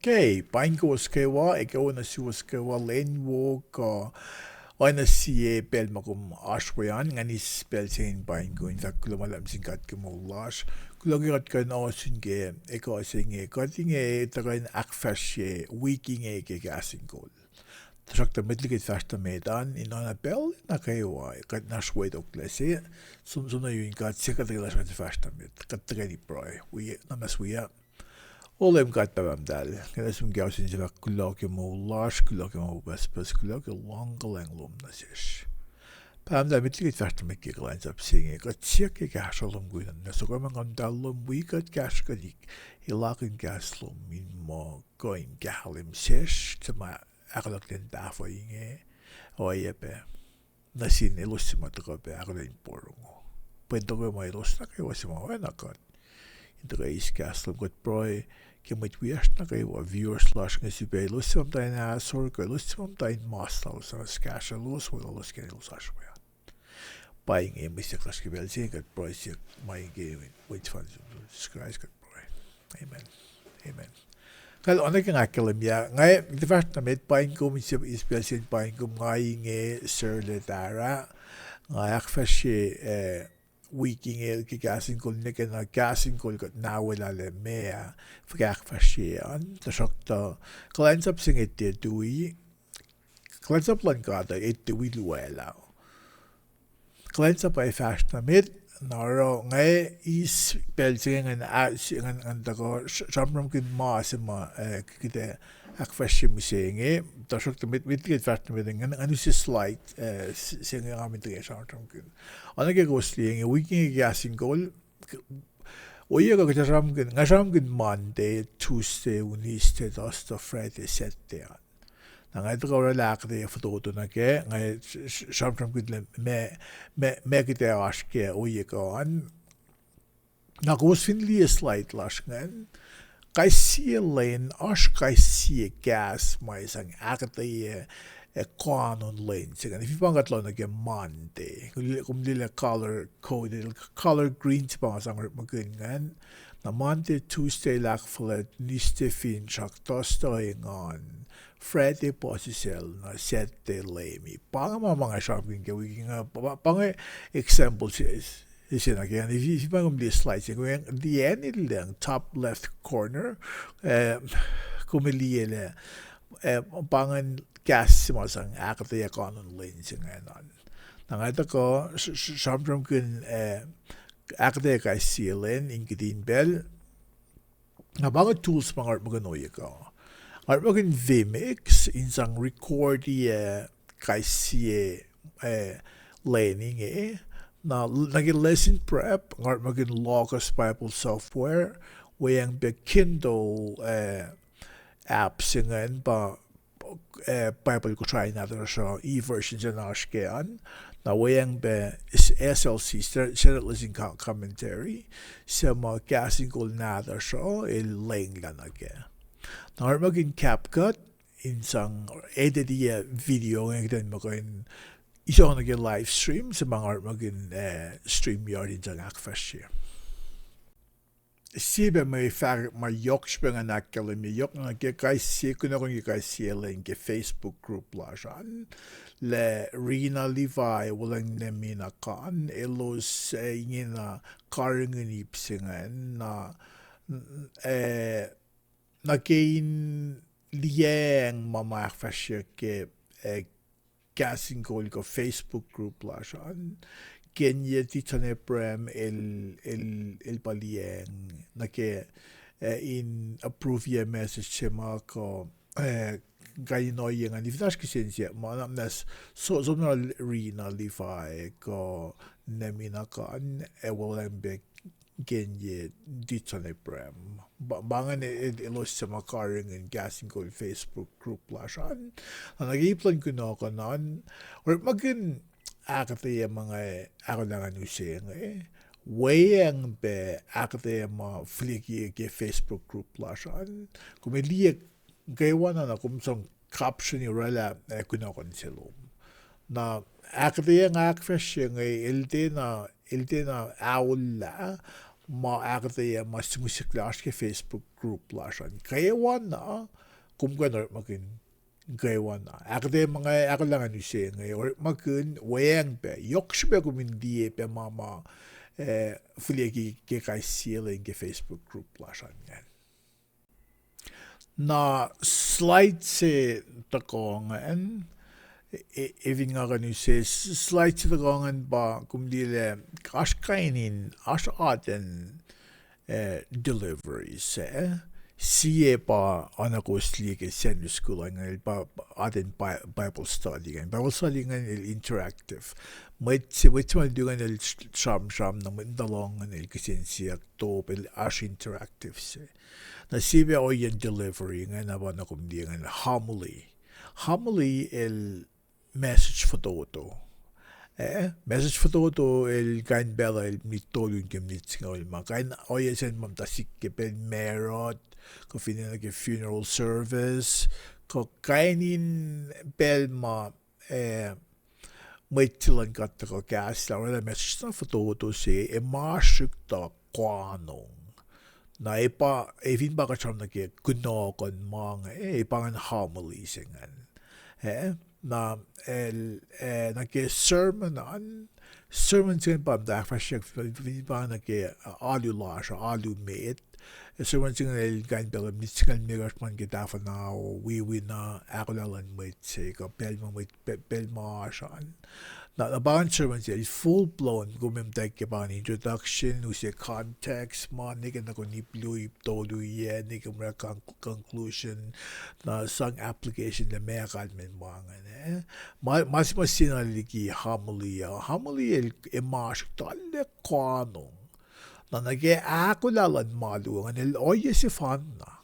Okay, painkooskewa, ikaunasuoskewa lenwo ko aina sie pel makum ashwayan nganis pel sein painko in fact kulamalam singkat kemulas kulagirat kan asin ke eko singe katinge tagain akfashe weekinge ke gasingol trakta mitlige fasta medan in ana pel na kewa kat nashwe doklese sumsuna yun kat sekatela fasta met katgani proi we namas we Olem katpam dal. Kena sum gausin jela kulak mo lash kulak mo bas kulak long langlom nasish. Pam da mitlig fast mek lines up singing. Got cirke gasholom gudan. Na so man kan dalom we got gas gadik. Ilakin gaslom min mo going galim sesh to my aglak den dafoinge. Oyepe. Nasin elusima to go be aglen porungo. Puedo mo ilusna ke wasimo enakot. Indreis gaslom got broy. Kimit wiest na kayo viewers slash nga si Belo sim tayo na sorgo lustim tayo mastal sa skasha lus wala lus kaya lus ashwaya. Buying a mistake slash kibel saying got boy siya my game wait for subscribe got boy. Amen. Kalo ano kang akalam ya ngay the first na met buying ko misya isbel sin buying ko ngay nge sir le dara ngay akfashi weeking el gasin kol neke na gasin kol got nawala le mea fgak fashian the shock the clients up sing it dui clients up lan gada it dui luela clients up ay fashna mit naro ngay is belting and the go shamram kin ma sima kite akfashi museenge the shock the mit get fashna mit and is slight singing amit ge shamram kin anake gosling weekend gasin goal oiga ga shamram kin Monday Tuesday Wednesday Thursday Friday Saturday nang ito ko relax de foto na ke ngai shamram kin me kite aske oiga an na gos finli slight lash ngan kai sie lane ash kai sie gas mai sang akate kanon lane sigan if pangat lo na ke Monday kum dile color coded color green pa sang magungan na Monday Tuesday Akfulat niste Finsrak Thursday Engan Friday posisel na Saturday lemi pang mga shopping ke wing pang example is again if you pang this slide going the end lang top left corner kumiliele pangan gas masang akate kanon lane singanon nangata ko shamram kun akate ka silen ingidin bel na bang tools pang art maganoy ko art magin vmix in sang record ka sie laning na naging lesson prep art magin logos bible software wayang be Kindle app singan ba Bible ko try na so e-version dyan ashkean na wayang be SLC Senate Listening Commentary sa mga casting ko na so ilang lang again na maging CapCut in sang edit video ngayon mo ko in isang naging live stream sa mga maging stream yard in sang akfasya Sibe may far ma yok springen nakkel mi yok na ge kai sie kuno ge kai sie len ge Facebook group la jan le Rina Levi wulang ne mina kan elos ingina karingen ipsingen na na gein lieng mama fashe ke gasin kol go Facebook group la jan Kenya titane prem el palieng na ke in approve ye message chema ko gaino yang ani vidas kisensia manam nas so na Rina Levi ko nemina kan ewolembe Kenya titane prem bangan elos chema karing in gasin ko Facebook group lashan nagiplan kuno kanan or magin akate mga akalangan useng wayang be akate mga fliki ke Facebook group lashan kumiliek gaywana na kumsong caption rela kunokon selom na akate ang akfresh ng ilde na awla ma agde ma simusiklas ke Facebook group lasan. Kaya wana kumgan makin gaiwan na. Agde mga akalangan ni siya ngayon makin wayang pe yokshbe kumindi pe mama fulegi ke kai sieling ke Facebook group lasan yan. Na slide se takongan eving nga nu se slide se takongan ba kumdile kaskainin as aten deliveries siya pa anakosli ke senior school nga pa aten Bible study nga interactive Met man dugan el sham na mandalong el kisensiak to el as interactive se na sibe o yung delivery nga naman na kumdi nga homily el message foto message foto el kain bella el mitolo yung kimnits nga el kain o yung sen mamtasik ke pen merot ko finina ke funeral service ko kainin belma may tilan katta ko gas la wala message na foto se masuk ta kwanong na evin ba ka cham na ke kuno kon mga pangan homily singan na na ke sermon sin pa da fashion ba na ke alu lash alu mate sermon sin el gan bela mitsikal migas man ke dafa na we na akulalan mate se ka pelma shan na bang sermon is full blown gumem tak ke ban introduction use context man ni na ko ni blue todo ye ni ko conclusion na sang application the me kan men mga mas sinaliki homily el imash talle kanong na nage akulalan malu ang oye si fan na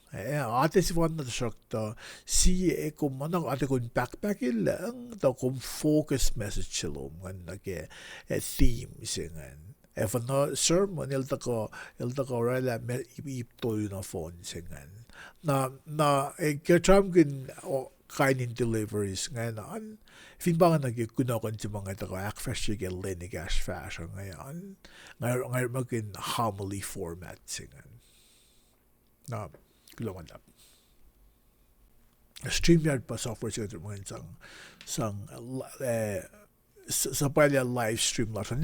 ate si fan na sakta si kung manang ate kung backpack lang daw kung focus message sila ngan nage theme singan if no sermon il tako rela ipto yun na phone singan na katram kin kainin deliveries ngayon finbangan nagkunakan sa mga tako akfresh yung lenigas fashion ngayon maging homily format singan na kulaman up StreamYard pa software siguro mga sa pala live stream lang sa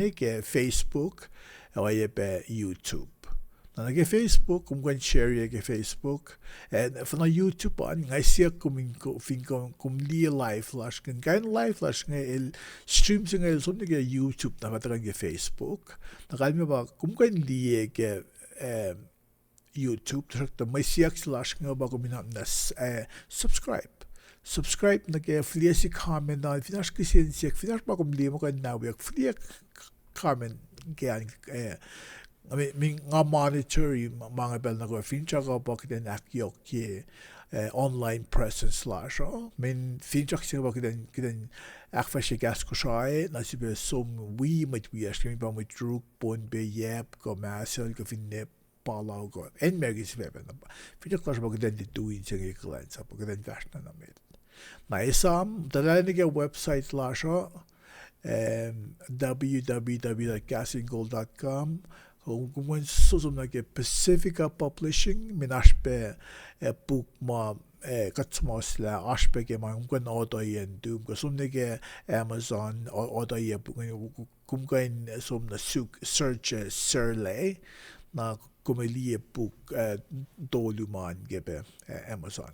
Facebook o pa YouTube na nag-Facebook kung kan share yung Facebook and from YouTube pa nga siya kung li live flash kan live flash nga stream siya nga so YouTube na matagang Facebook nakalmi ba kung kan li YouTube trakta may siya slash nga ba kung na subscribe na kaya flia si comment na finash kasi siya finash ba kung li mo kan nawag flia comment kaya nga monitor yung mga bel na ko Finsrak ko pa kita nakyok ki online presence slash Finsrak siya pa kita akfashe gas ko siya na siya som mat wiyas kami pa may druk pon be yep ko masel ko finip palaw ko en mergis bebe na Finsrak ko siya pa kita dituin siya ng iklan sa pa kita gas na namin na isam dalayan niya website slash www.gasinggold.com kung susum na ke Pacifica Publishing minashpe book ma katsmos la ashpe ke ma kung auto yen dum ko sum ke Amazon auto ye kung kain sum na search surley na kumeli book doluman gebe Amazon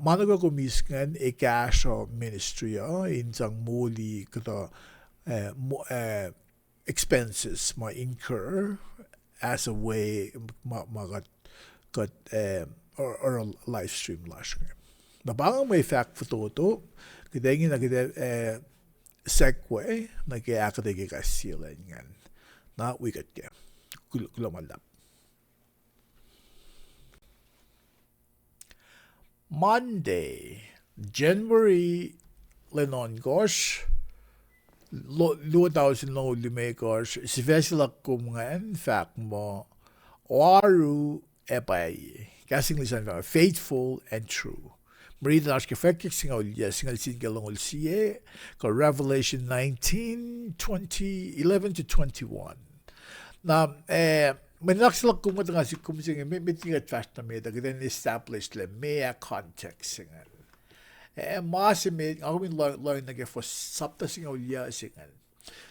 managa komiskan cash ministry in sang muli kata expenses ma incur as a way magat or a live stream lash na bang may fact photo kidengin na kide segue na kaya akadegi kasilan ngan na wicket ke kulamalap Monday January lenon gosh lo daw sino lumekos si vesela kumungan fact mo waru epay kasing lisan faithful and true Marita nash kefekik singal singalong siye ko Revelation 19:11 to 21 Na men naksla kumot nga si kumsing mit tinga trust na me da gden established le mea context singan. Maasi me ako min loy na ge for sapta singa ulya singan.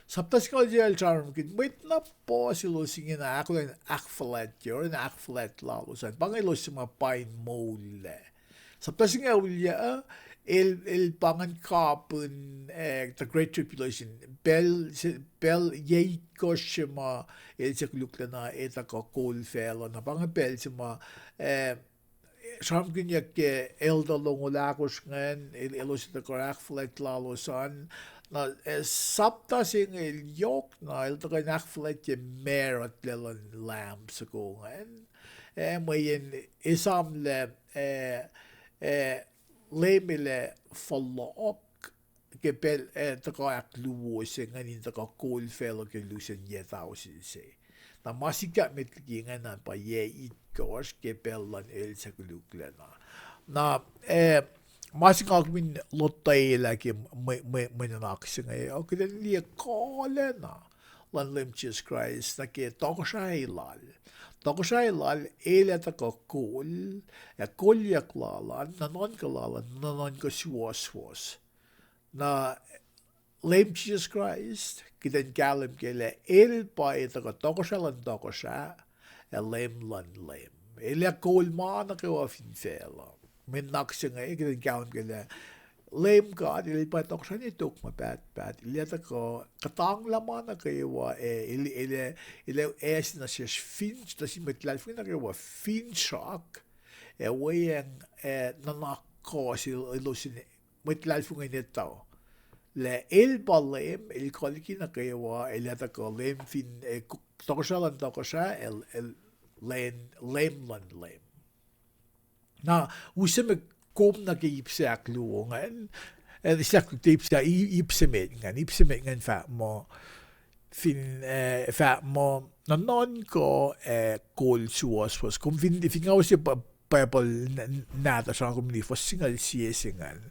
Sapta singa ulya charm kin wait na po silo singin na ako lang Akfulat yor na Akfulat lalo san. Bangay lo si mga pain mole. Sapta singa ulya el pangan kapun the Great Tribulation bel yei ko shima el seklukla na eta ko coal fell na pangan bel shima Samkin yak elda longolakos ngan elos the Akfulat lalo san na sapta sing el yok na el the Akfulat ye mer at lelan lamb ko ngan mayen isam le lemele follow-up gebel the Akluwos nganin the coal fellow gelusen yetausin se. Na masika met gingan na pa ye it gosh gebel lan el sekulukla na masika min lotay like menanak singa o keden li kole na lan limchis Christ na ke tokshai lal ele ta ko coal yak lalan na non kalalan na non ko was na Lem Jesus Christ, kiden galim gele el pa ita ka tokosha lem lan lem. Ele kol man na kawa finfela. Min naksinga kiden galim gele lem God ele pa tokosha ni tok ma bad. Ele ta ko Kutangla man na kawa ele es na siya finch na si metlal fin na kawa Finsrak weyang nanako si ilosin metlal fin ngayon tao. Le el balem el koliki na kayawa el ata ko lem fin tokosha el lem na useme kom na ke ipsak luongan sak tipsa ipsemet ngan fa mo fin fa mo na non ko kol suos was kom fin ngawse Bible nada sa kumli for singal siya singal.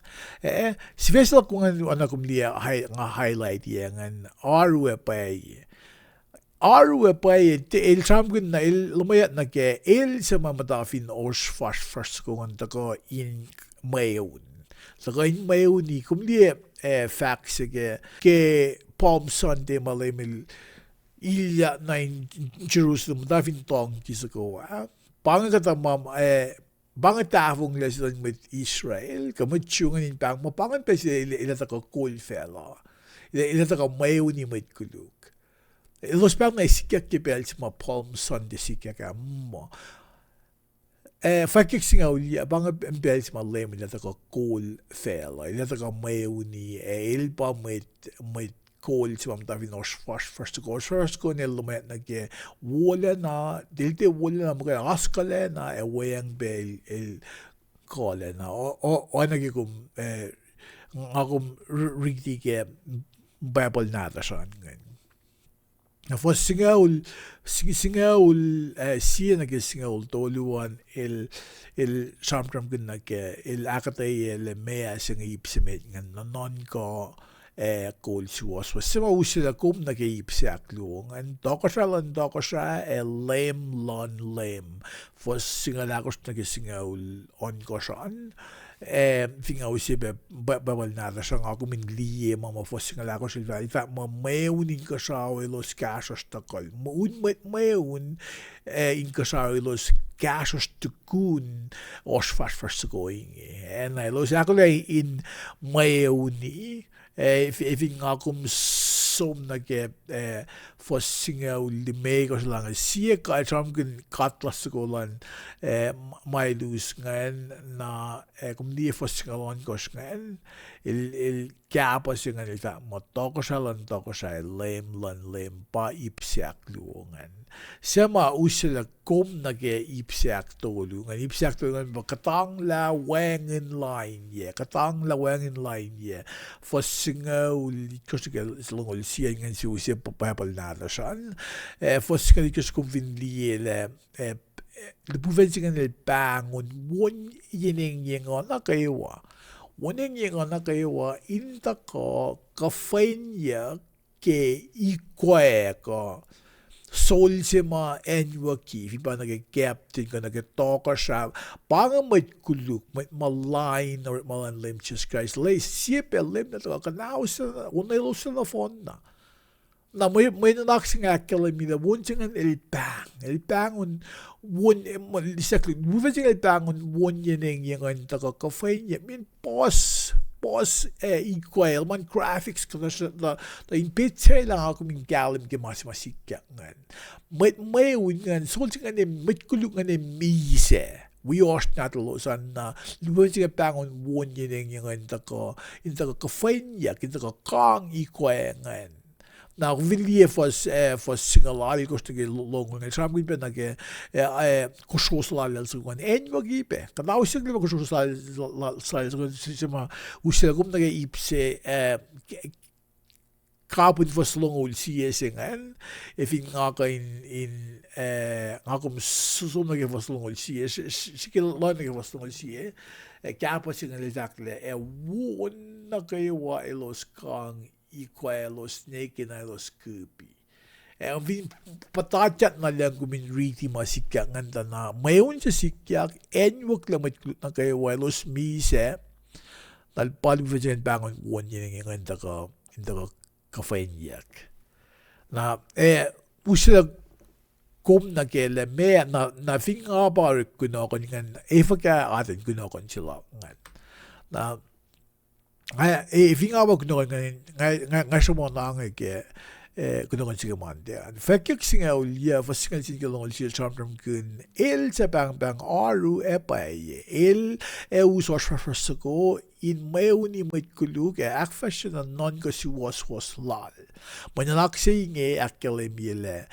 Si Vesel kung ano kumli nga highlight yan arwe pa el samgun na el lumayat na ke el sa mamadafin os first kung ang tako in mayon. Saka in mayon ni kumli facts ke Palm Sunday malamil ilya na in Jerusalem dafin tong kisagawa. Bangat tafong lesson with Israel, kamutsyungan in pang mapangan pa sila ilata ka cool fella. Ilata ka mayo ni may kuluk. Ilos pang na isikyak kipel sa mga Palm Sunday sikyak ka mo. Fakik singa uliya, bangat bel sa mga lem ilata ka cool fella. Ilata ka mayo ni ilpa may coal sa mga tabi nos first ko nila lumayat na ke wala na dilte wala na mga askale na wayang bel el kole na o nagikum ngakum rigti ke Bible nada sa ngan na for singaul siya na ke singaul toluan el samtram kin na ke el akatay el mea sing ipsimet ngan non ko kol suos was sima usila kum na keipsiak luong and dokosha lem for singalakos na kesingaul on kosan finga usibe babal nada sa nga kumin liye mama for singalakos ilva ifa mayunin kasaw ilos kasos takol mayun in kasaw ilos kasos tukun os fast going and I los akole in mayuni if nga kum som na ke for singa ulime ko lang siya ka tram kin katlas ko lan may lose ngan na kum di for singa lon ko ngan il kapa singa il ta motoko sa lem pa ipsiak luongan sema usila kom na ke ipsiak tolungan ba Kutangla wangin line ye for singa uli ko long siya ngan si usia papapal nada san for singa ko convinli le pouvait le bangun won yengon na kaywa woning yengon na kaywa inta ko ka fanya ke ikwe ko Soul sima enwaki fiba nag-captain ka nag-talker siya banga may kuluk may malain or malanlim Jesus Christ lay siya lim na to kanaw sa unay lo sa phone na may nanak sing akala mi da won sing el bang un won exactly wuva sing el bang un won yeneng yang ta ka cafe min boss equal man graphics kada da in picture lang ako min galim ke mas masikya ngan may ngan sol sing mit kuluk ngan mise we are not los an luwen sing bang un won yeneng yang in ta ka cafe in ta ka kang equal ngan Now, vilje for singalari ko stige longo ngai sam gibe na ke koshosla lel so kan engo gibe kada usig liba koshosla sla so sima usig gum na ke ipse kapun for longo si esengan if nga ka in nga kum so na ke for longo si sikil la na ke for longo si kapo singal exactly won na ke wa elos kang los snake na los kupi. Vin patachat na lang kumin riti masikya nganta na mayon sa sikyak enwak lang matkulut na kayo los mise talpal vision bangon won yun nganta ka kafenyak. Na usila kum na kele me na finga bar kunokon ngan efaka atin kunokon sila ngan. Na finga ba kuno nga somo na ke kuno kan sige mande an fakik singa ulia fasinga singa long ulia charm kun el sa bang aru epai el uso shafasako in meuni mit kuluk akfashion non ko si was lal manyak singe akademile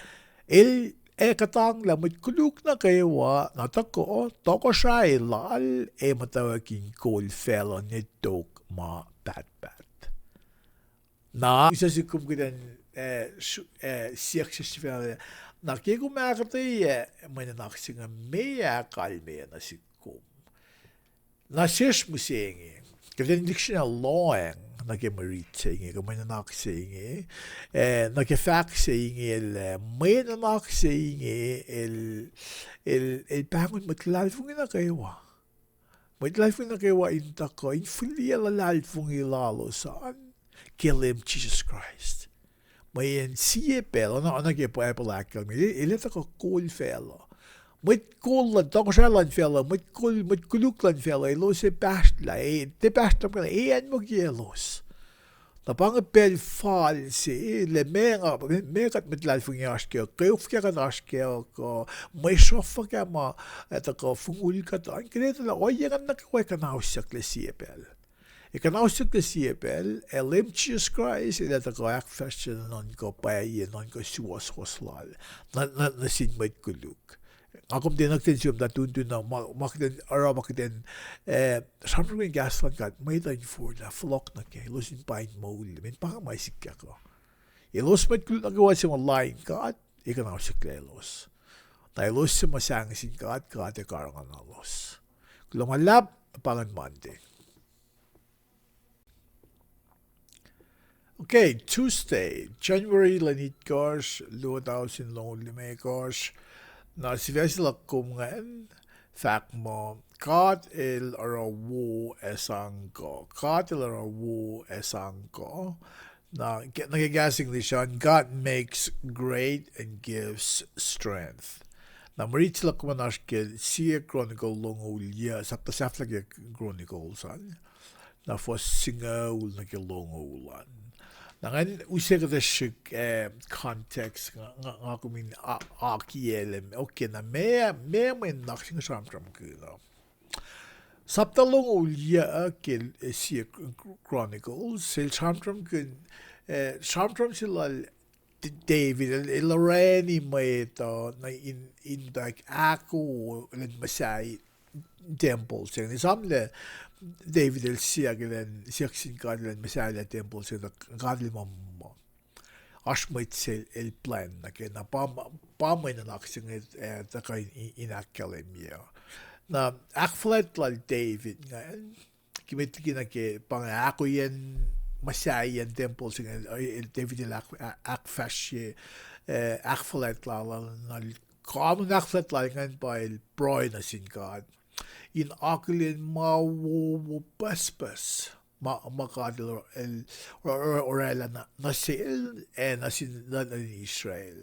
el Kutangla mit kuluk na kayo na toko siya lal matawaking cold fellow nitok ma bat. Na isa si kumkudan siyakshishvel na kiko makati may nanaksinga mea kalme na si kum. Na siyash musengi kaya dictional lawang nag-marit sa ingi, kung may nanak sa ingi, nag-fact sa ingi, may nanak sa ingi, bangon matlalfong na kayo. Matlalfong na kayo, inta ko, infuli alalfong ilalo saan, kilim Jesus Christ. May en siye pelo, nag-ipapalakal, ilita ko cool fellow. Mit kullan, takoshalan fella, mit kuluklan fella, los bastla, te basta pela, en mogielos. Na bange pel falsi, le megat mit lalfung yaske, keufke kadaske, ko mai sofa kama, eta ko fungul kata, kreta la oyegan na kwa kanausak le siepel. Kanausak le siepel, elim Jesus Christ, eta ko akfashion non ko paye, non ko suwas hoslal, na sin mit kuluk. Akom din nagtensyon na tuntun na makiten sampai yung gaslan kat may tayo for na flock na kaya los in pain maul min pa may sikya ko ilos met kulut nagawa sa mga lain kat ikan ako sikya los na ilos sa masangasin kat e karangan na los kulamalap pangan mande. Okay, Tuesday, January lanit kars, luwa tao sin lonely makers. Na sila kumngan fact mo God il arawu esangko na nagigasing lisyan God makes great and gives strength na marit sila kumanashkil siya Chronicle long ulia sakta saflag Chronicles na for singaw na kilong ulan. Nangan usir the shik context nga kumin akielem okay na me naksing samtram kulo. Saptalong ulia kil si Chronicles sil samtram kun samtram sila David Loreni maeto na in like ako len masai temple sing samle David siaglen siaksin kadlen mesala temple se kadlen mamma ashmait sel el plan na ke na pa na naksin ta ka in academia na Akfulat lal David nga kimit kina ke pang ako yan Masai and temples in David Akfashi Akfulat la common Akfulat like and by broidness in God. In Akulin Mawo Buspus. Makadil Orela Nasil and Nasin in Israel.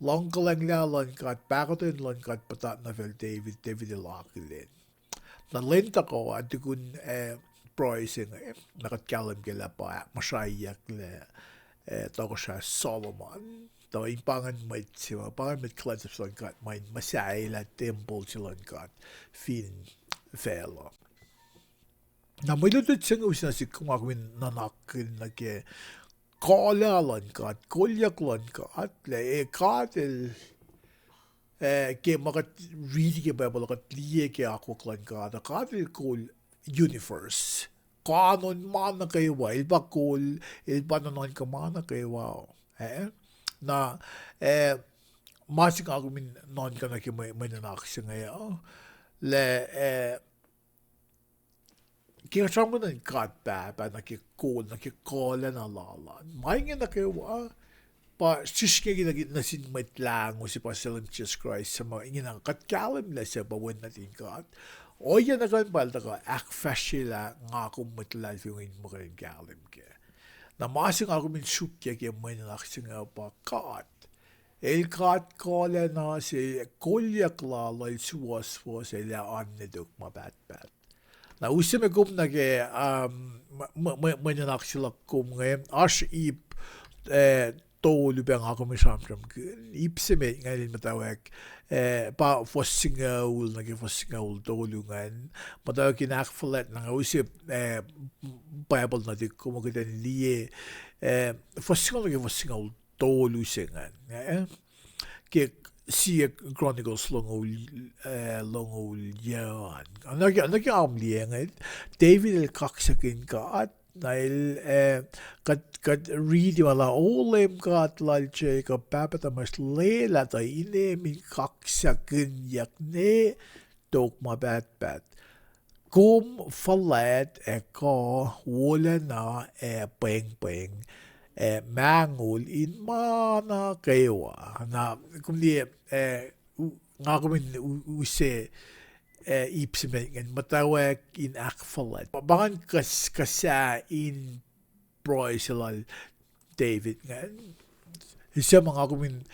Long kalangla lon kat pakotin lon kat patat na fel David Lakilin. Na lenta ko at kun proising nakatkalam kila pa masyayak le toko siya Solomon. Tawa impangan may siya pangan may klats of lon kat may masay la temple silon kat fin felo. Na may lutot siya nga si kumakwin nanakin na ke Kalalan kat, kolyaklon kat, le katil ke makat read ke Bible kat liye ke akoklan kat, katil kol universe. Kanon mana kayo wa, ilba kol, ilba nanon ka mana kayo wa. Na masing ako min non ka na ke may nanak siya ngayon. Le kaya siya mo nang kat ba nakikol na lalan. May nga nakiwa, pa sisike nasin matlang mo si Pasalam Jesus Christ sa mga inginang katkalam na siya bawan natin kat. O yan na kan balda ka, akfasila nga akong matlang yung mo kaling kalim ke. Na masing ako min sukya kaya may nanaksing nga pa kat. El kat kola na si kolyak lalay suwas-was ila annedok mabat-bat. Na usime kum nage manyanak sila kum ngayon as ip tolu bang ako may samsam ipsime ngayon matawag pa fossingaul nage fossingaul tolu ngayon matawag kinakfulat na usip Bible na di kumagitan liye fossingaul nage fossingaul tolu singan kaya see Chronicles long old yan. Nag-aam liyan David el kaksakin ka at dahil kat read wala olem ka at lalche ka papatamas lela tayo min kaksakin yak ne tok mabat-bat. Kum falet ka wala na peng-peng mangul in mana kayo na kundi nga kumin use ipsimen matawag in Akfulat bangan kasa in proisilal David nga isa mga kumin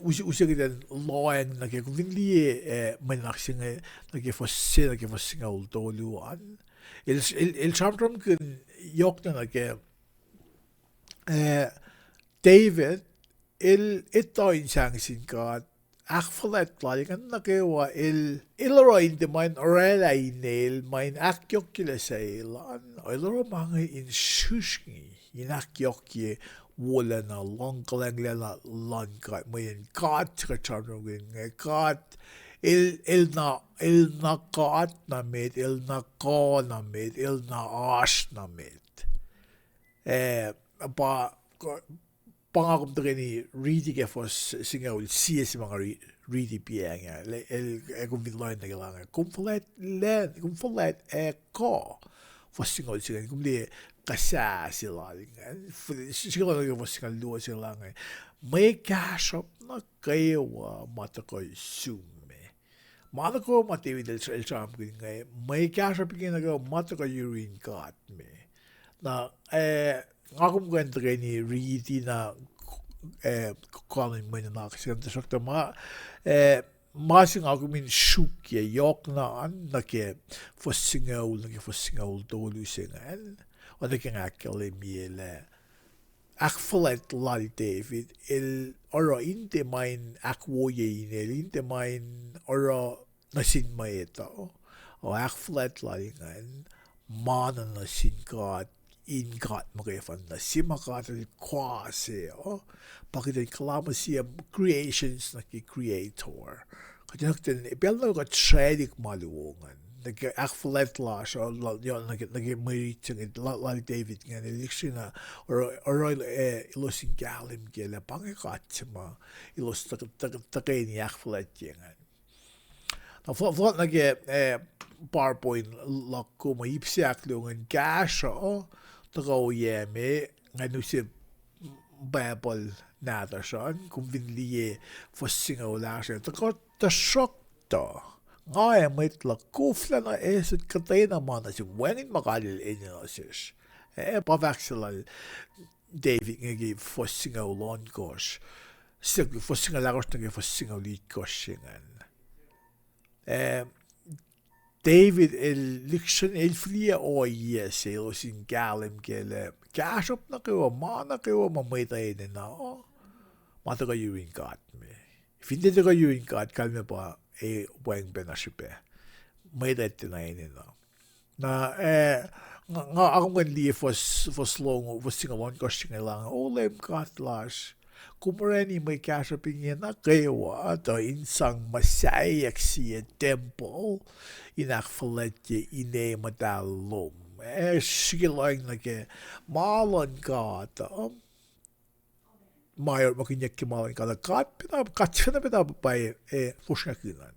usa kita loan kumin liye manaksing nagifosing ultoluan il samtram kun yok na David ito insang singkat Akfulat kan nakewa ilaro hindi main orela inel main akyok kila sa ilan ilaro mga insushki inakyok ye wala na long kalangla lang kat main kat kacharnogin kat il na kat na med il na ka na med il na ash na med pangakop na ni reading e fos singa ul siya si mga reading piya nga kung vinloy na kailangan kung fulet ko fos singa ul singa kung di kasa sila siguro na fos singa luwa sila nga may kashop na kayo mata ko sume mata ko matiwi del siyam nga may kashop nga mata ko urine cut me na ako mga entry ni Riti na calling mo na nakasaganda sa mga masing ako min shukye yok na nake fossingaul tolu singan o nake ngakale miele Akfulat lal David oro inte main akwoye inel inte main oro nasin maito o Akfulat lalingan mana nasin God in God magayafan na si makatal kwase pakita kalama siya creations na ki-creator kaya natin ipel na ka tradik maluungan nag-Akfulat la siya nag-merit lal David nga niliksyon na or ilos in galim kaya pangikat siya ma ilos takay ni Akfulat yan na flat nag PowerPoint lako maipsiak lungan kasha Tagaw yeme nganu si Bible nada sian kung vinlie fossinga wala siya. Tagaw ta shock ta. Nga met la kufla na esit katena mana si wenin makalil inyosis. Pavaxilal David ngegi fossinga ulon kosh. Sig fossinga lagos ngi fossinga lit koshingan. David liksjon flia oie selo sin galem gele. Gasop na kewa mana kewa mamita ene na. Mata ka yurin kat me. Finde ka yurin kat kalme pa bueng benasipe. Maita tina ene na. Na nga akong kan liye fos long fos singalon koshinga lang. Olem kat las. Kumareni may kasapingin na kewa to insang masayak siya temple in Akfulat ine madalom. Sigilang na ke malan ka to. Mayor makinyak kimalan ka na katsina pinapapay fusnakinan.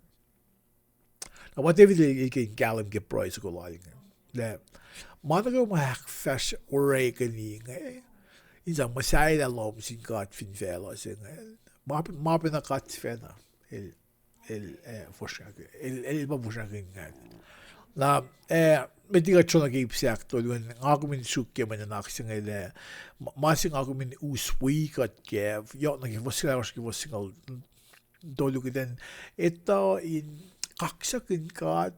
Na what David ikin galim ke price ko lang. Le manago mahak fesh oregani ngay. Isang masay na lom sin kat finfela sin mapin na kat fena forsake el ba forsake ngal na med diga chona ge psiak to luen argument sukke men na aksin ele masing argument uswi kat ke yo na ge forsake ge forsake dolu giden etta in kaksakin kat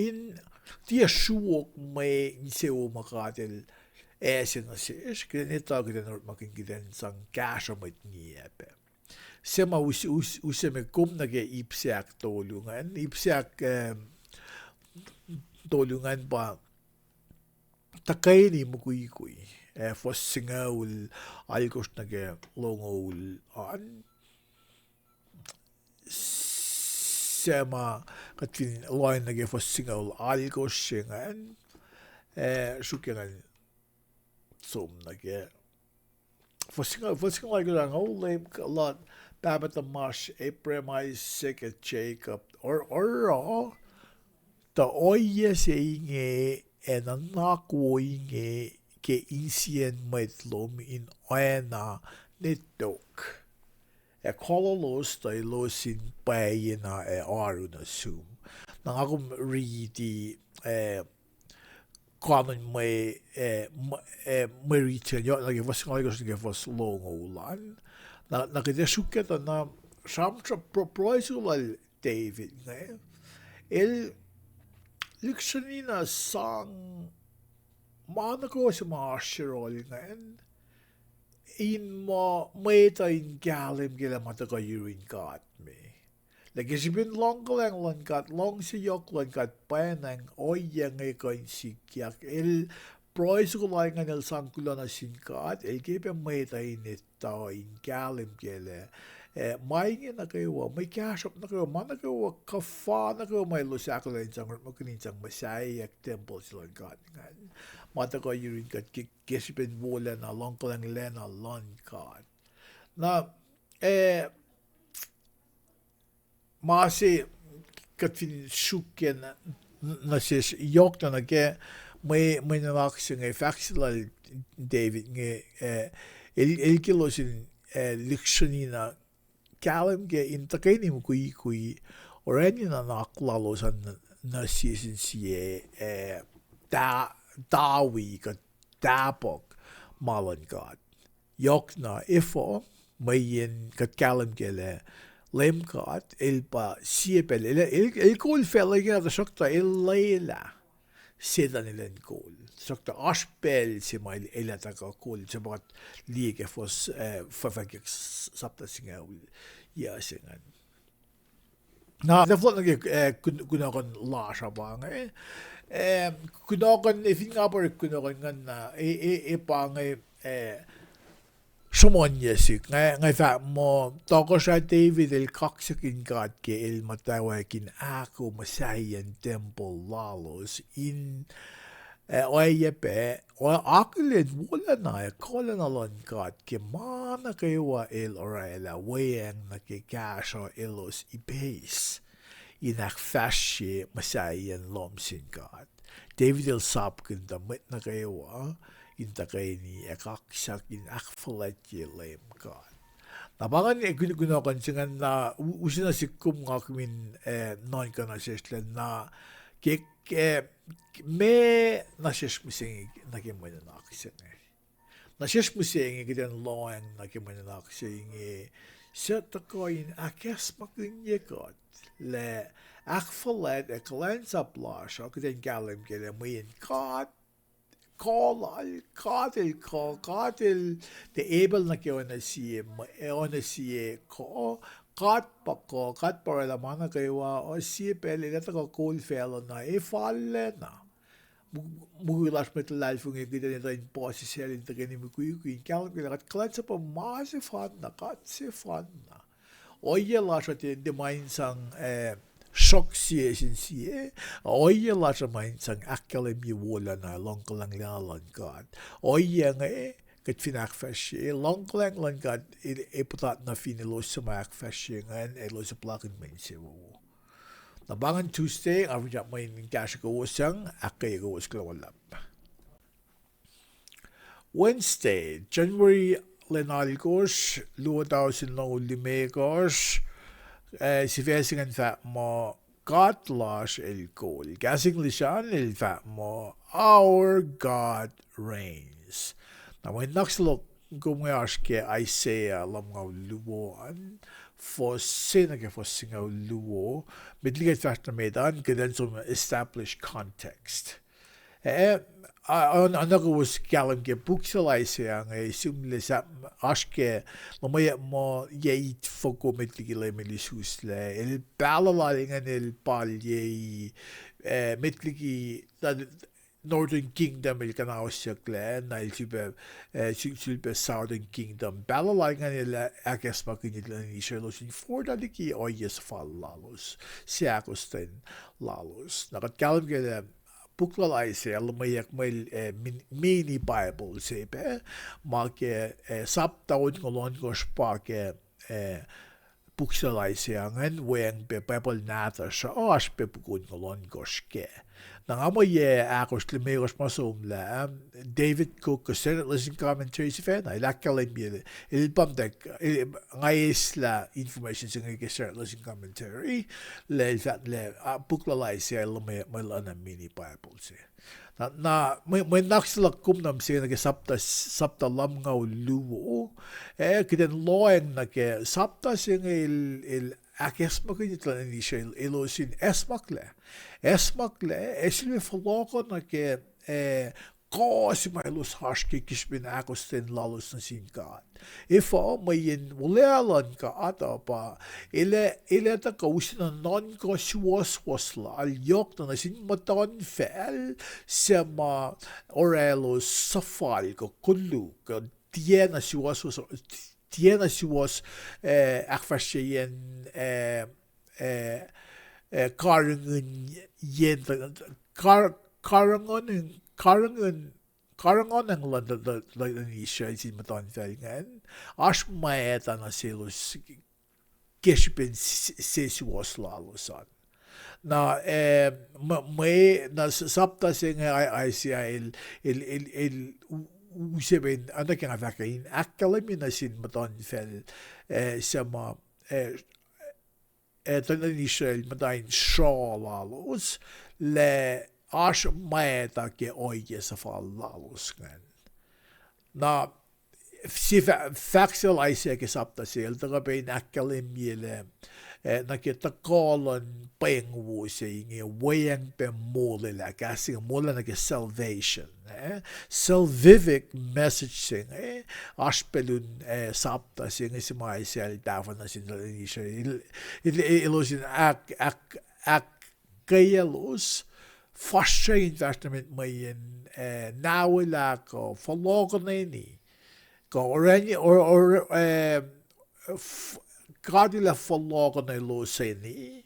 in dia shuok me niseo makatel sin is grenita giden makin giden sang gasha mit niepe sema useme kumna ge ipsiak tolungan ba takaini mukui fossingaul algos na ge longol an sema katin line na ge fossingaul algos singan shukengan som nage fossinga like lang lame a lot babat the mash Abraham Isaac Jacob or the oye saying and a knock woing ke insien met lom in oena netok a kololos the losin bayina aruna sum nang ako read the common may Maritia yo lagi was ngayos lagi was longo ulan na nakideshuket na samtra proposal David ne el liksonina sang manako sa marshal ne in mo meta in galim gila mataka yurin got me like it's been long got long si yok got panang oyang ko si kyak el price ko lang ang sangkula na sinkat el kepe meta inita in galim gele may na kayo may cash up na kayo man na kayo kafa na kayo may lusako lang sang makunin sang masayak temple sila got ngan mata ko yurin got kisipin wala na long ko lang lena long got na Masi katfin shukken na sis yok na nage may namaksing factual David nge el kilosin liksonina kalam ge in takeni mo kui oreni na naklalo san na sisin siye dawi ka dapok malan god yok na ifo may yin kat kalam gele Lemkat elpa siepel el kol fälliga det sakta ella sedan el kol sakta aspel se mai ella taka kol se bat liege fos förfäck sapta singa ja singan na det flott kunna kon lasha bang kunna kon finga på kunna kon ganna pang Sumonjesik ngay fa mo toko sa David el kaksakin kat ke el matawakin ako masayan temple lalos in oyepe o akilid wala na kola na lon kat ke mana kayo el orela weyang nakikasyo elos ipes inak fashe masayan lomsin kat David il sapkin da mit na kayo in ta kay ni akaksak in Akfulat lem God. Nabangan gunakan singan na usina sikum nga kumin non ka na seslen na ke me na ses mising na ke mo na aksen. Na ses mising gidan loang na ke mo na aksen set ta ko in akes makin ye God. Le Akfulat a glance up lash o gidan galim gidan mo in God katil the able na ke ona siye ko kat para la mana kaywa o siye pele na ko cool fellow na falle na mugilas met life fung ik dit in position in te geni mukuyu in gal kat klats op maase fan na kat se fan na oye lasat de mind sang shock siye oye lasat mind sang akkalem wala na longkalang lalan God oye nga kat finak fashe longkalang lan God putat na finilos sa mak fashe ngan los plakin mense wo nabangan Tuesday avijak main cash ko sang akay ko sklawalap Wednesday January lenalgos luodaw sin no limegos si fesingan fa mo God lash el kol gasing lishan el fa mo our God reigns na when nakslok gumyaske Isaiah lam ngaw luwan for sinage for singaw luwo midliget fast na medan gidan som established context another was galam ge buksalai siang sumle sa aske mo yeit fogo mitligile milisusle el balalingan el palye mitligi Northern Kingdom il kanawsakle na silbe Southern Kingdom balalingan el akesmakin ni shelosin for daliki oyes fallalos siakosten lalos nakat galam ge Buklal Isaiah lumayak mini Bible sebe make saptaon ngolon gospa ke buksal Isaiah ngan weng be Bible nata sa as be bukun ngolon goske nangamo ye akos limegos masumla David Cook Senate Listen Commentary si fan ay lakkalim ye il bamdek ngayis la information sa ngay Senate Listen Commentary le buklal Isaiah lumay mini Bible si na may naksilak kumnam siya nag-sapta lam ngaw luwo kidan loeng nag-sapta siya il akesmak itla ni siya ilosin esmakle esilme faloko kasi may los haske kisbin akosten lalos na sin God ifo mayin wulealan ka ata pa ile ta kausin na non ko wasla al yok na sin maton fel sema orelos safal ko kullu ko tiena siwas akfasyen karangan yen karangan ang lan isya sin maton felngan as maeta na silos kishpin sesiwas lalosan na may na sapta sing ay siya il usebin ano kaya nga vakain akkalami na sin maton fel sa ma tanan Israel madain shaw lalos le as maeta ke oye sa fall lalos ngan na si faxel Isaiah ke sapta sil taga bein akkalim yele na kita kolon pengwo saying wayang pe mole la kasi mole na ke salvation salvific message sing aspelun sapta sing si Isaiah davan na sin Israel ilosin ak kayelos fashion investment mayin nawala ko follow ni ko or kadila follow na lo seni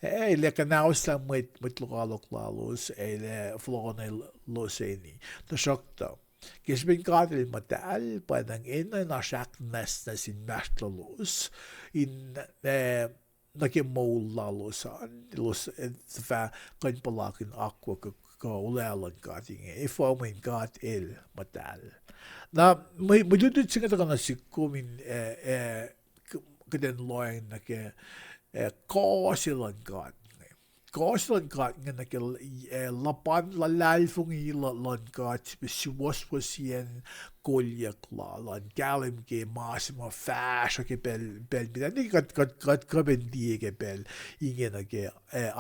ile kanaus lang mit lokalok lalos ile follow na lo seni to shokta kisbin kadil matal padang ina na shaknas na sin mastlos in nakimol lalosan los fa kan palakin aqua ko ulealan kat inge ifo min kat el matal na mududud singa ta kana sikko min keden loin na ke kosilan kat kosilan kat nga na ke lapan lalal fungi lan kat bisuwas wasien kolyak la lan galim ke masima fasha ke bel bidan ni kat bendi ke bel inge na ke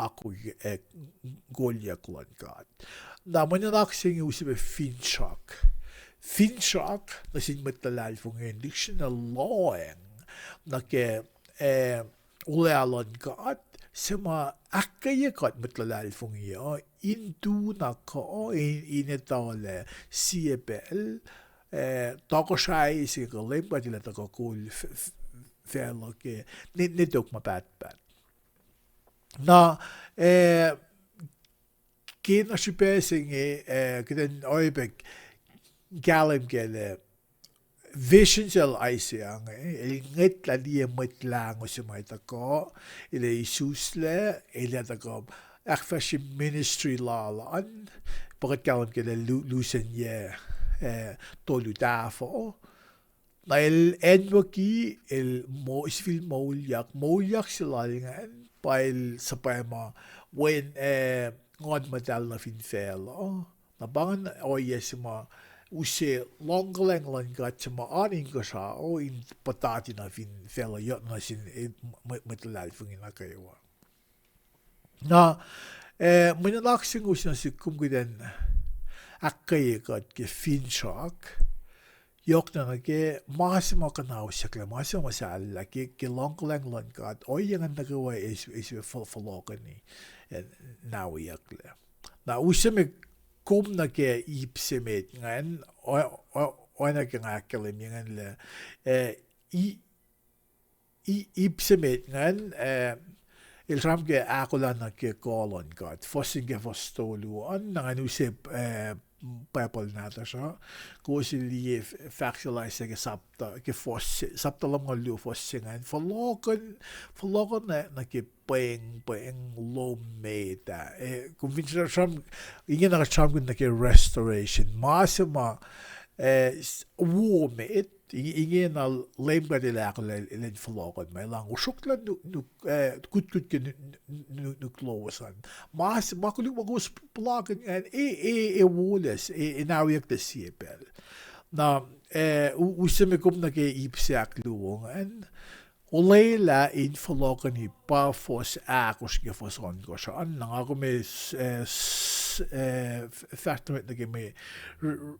aku kolyak lan kat na manyanak singi usibe Finsrak na sin matalal fungi dictional loeng na ke ulealan kat sema akaya kat matlalal fungi indu na ko inetale siebel tako shai si ko lempa dila tako kul felo ke nitok mapat na kina shipe singe kiden oibek galim gele visions el aisiang el nget la die met lang o semai tako ele isusle ele tako akfashi ministry la an pakat galim gele lusen ye tolu dafo na el enwoki el mo isfil molyak silalingan pa el sapema when ngod madal na finfelo na bangan o yesima use longeleng lan gat sama aning ko sa o in patati na fin fella yot na sin metlal fungin na kayo na minalak sing us na si kumgiden akkay gat ke Finsrak yok na ke masima kanaw sakla masima masala ke longeleng lan gat o yang nagawa is follow ni now yakle na useme kom na ke ipsemet ngan o na ke ngakelem ngan le ipsemet ngan il ram ke akola na ke kolon gat fossing ke fostolu an ngan use people na ta so ko si li factualize ke sapta ke sapta lam ngalu fossing ngan forloken na ke peng low meta convincer some ingen na cham na ke restoration masima war met ingen na lembra de la len forloken my lang usukla nu kut ke nu closan masima ko lu go plagen en woles now ek de siebel na useme kom na ke ipsak luong en Olela in verloren i pa fos akos ke fos on go so an nga ko me factor met ke me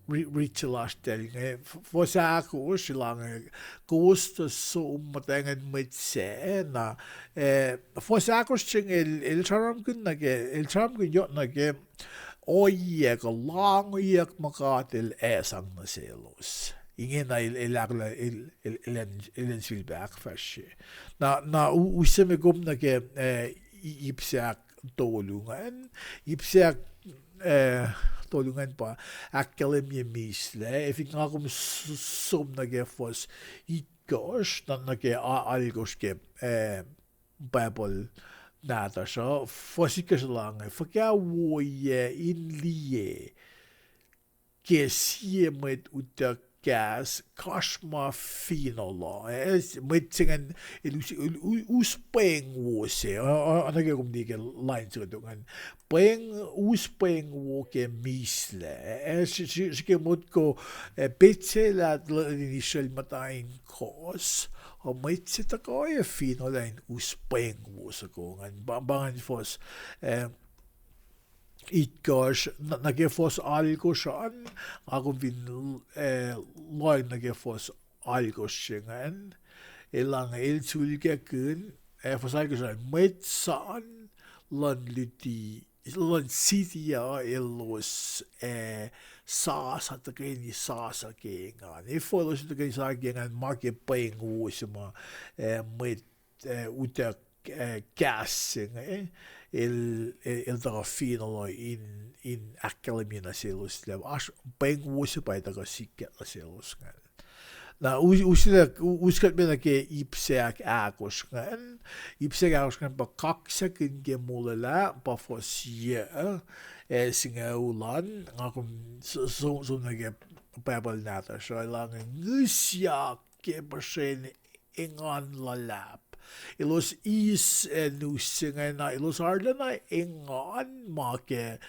reach last telling fos akos lang kost so matengen met se na fos akos ching el charam kun na ke el charam kun yot na ke oye ko lang oye makatel esang na selos ingen na el feedback fashe na useme gom na ke ipsak tolungan ipsak tolungan pa akademie misle if ik na kom som na ke fos ikos na ke algos ke bible nada så fos ikos lang for ka wo ye in lie ke sie met utak gas kashma finola met singen uspeng wo se ana ke kom dike line så dungan peng uspeng wo ke misle ke mot ko betela initial matain kos o met se ta ko e finola in uspeng wo så gongan bangan fos Ikos na ke fos algo shan ako vin loin na ke fos algo singen elang el tulke kun fos algo shan met san lan liti lan sitia elos sa ta ke ni sa ke ngan e folos ta ke sa ke ngan marke paying wo sama met uta gas el da fino in academia na selos le as beng wo se by da sikke la selos na uskat ben ke ipsak akos kan ipsak akos kan pa kaksa kin ge molala pa fosie singaulan ngakum so nage Bible nata so lang ngusya ke persen Engan lalap. Ilos is nusinga na ilos arda na Engan make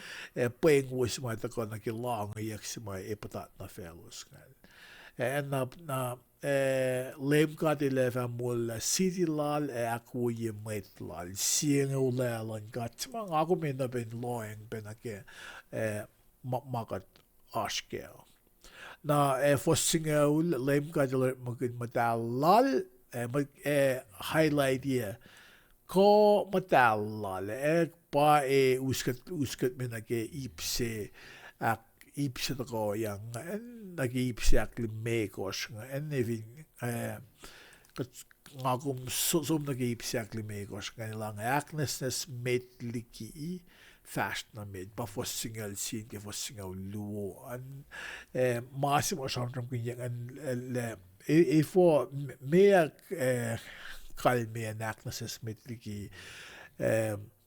pengwis ma ta ko na kilang yak sima ipatat na fellows kan. Na lem ka de leva mul city lal aku ye met lal sieng ulelan gat mang ako men na ben loeng ben ake makat askel. Na fossinga ul lem ka de magin madalal highlight ye ko matalla pa uskat men ake ipse ak ipse ko yang nag ipse ak limekos en evin ngagum som nag ipse ak limekos kan lang aknesnes metliki fast na med pa fossingal sin ke fossingal luo an masimo samtram kun an for mer kalme naknases metliki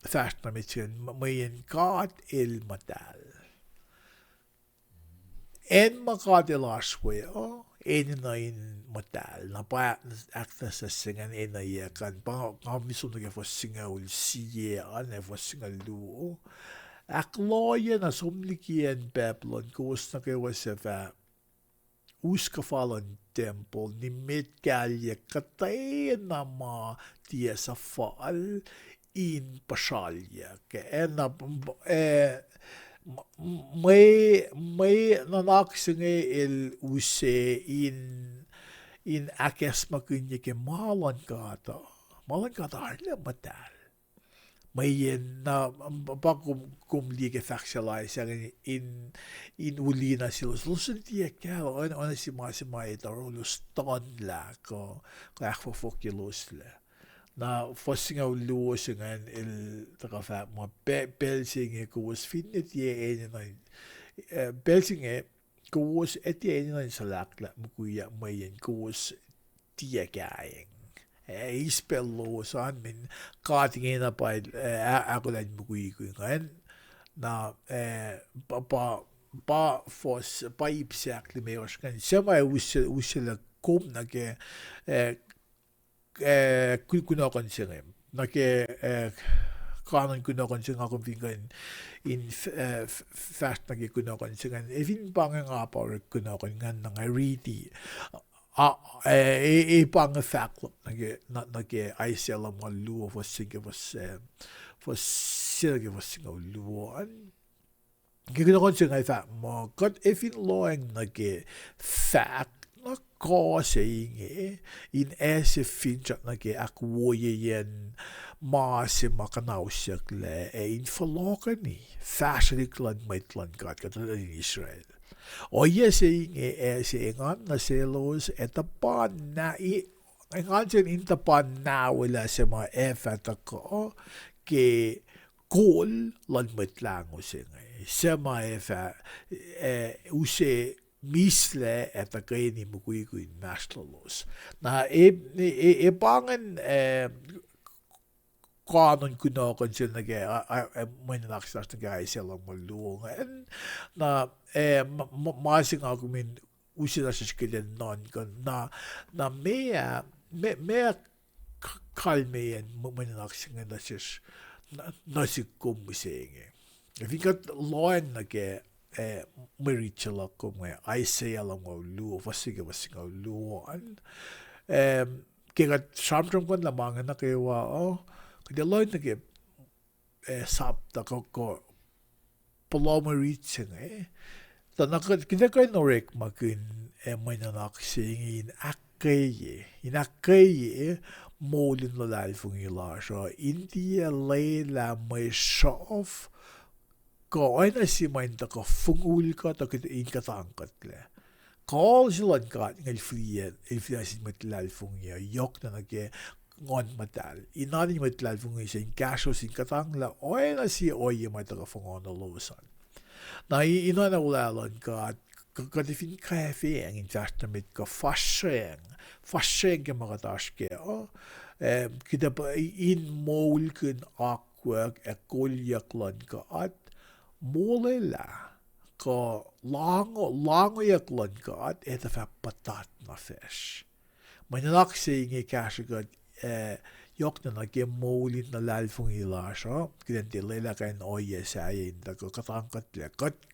fast na med mayen kat el matal en makadilaswe en na in matal na pa aknases singan en na ye kan pa kamisum na for singal siye an for singal luo akloye na somliki en Babylon kos na ke waseva uskafalan tempel ni metgalje katay na ma tia sa faal in pasalje ke na may nanaksinge el use in akes makunye ke malan kata harle matal may na bakum liga factualize in ulina silos lusun dia kalo on si ita rolus tonla ko Akfulat le na fosinga luosingan il takafa mo belsinge ko was finnet ye belsinge ko was etienne salakla mukuya mayen ko was dia gaing ispello saan min kaatingin na pa ako lang mukui ko ngayon na pa fos pa ipsakli mayos kan siya may usila kom na ke kunakon siya ngayon na ke kanon kunakon siya nga kung pingan in fast na ke kunakon siya ngayon even pa nga pa kunakon nga nga ready pang factlop nage aisela mo luo for sige for sige for singa luo an gigno kon singa fa mo got if in loeng nage fact na ko saying in ese Finsrak nage akwoye yen ma se makanausyak le in verlokeni fashion maitlan gat in Israel. Oye saying Engan na selos etapan na Engan sin intapan na wala sa mga effort ako ke kol lanmet lang o sa mga effort use misle etakay ni mukui nationalos na pangan kanon kunakon siya may nanaksas na gaya siya lang malungan na masing ako min usila siya kaya non na mea kalme yan may nanaksas na siya nasik kumusing Vikat loen na ke marichala ko may Isaiah lang luo wasiga luoan kaya samtram ko lamangan na kayo kaya loen na ke sapta ko paloma reaching kita kayo norek makin may nanaksingin inakaye molin lalal fung ila so India layla may shof ko ay na si main ta ko fungul ka ta kita in katangkat le call silan ka ngal free if ya si matlal fung ya yok na nage ngon matal inani matlal fung isa in kaso sin Kutangla oy na si oy may ta ko fungon na losan na inana ulalan ka kadifin kafe ang investment ka fashion ke makataske kita pa in mol kun akwerk kolyak lan ka at Målela ka lango yaklon God eta fa patat na fish. Men en actie in kanske god jokten na ge molin na lalfung I lasha gren de lela kan oye sai in da ko katankat le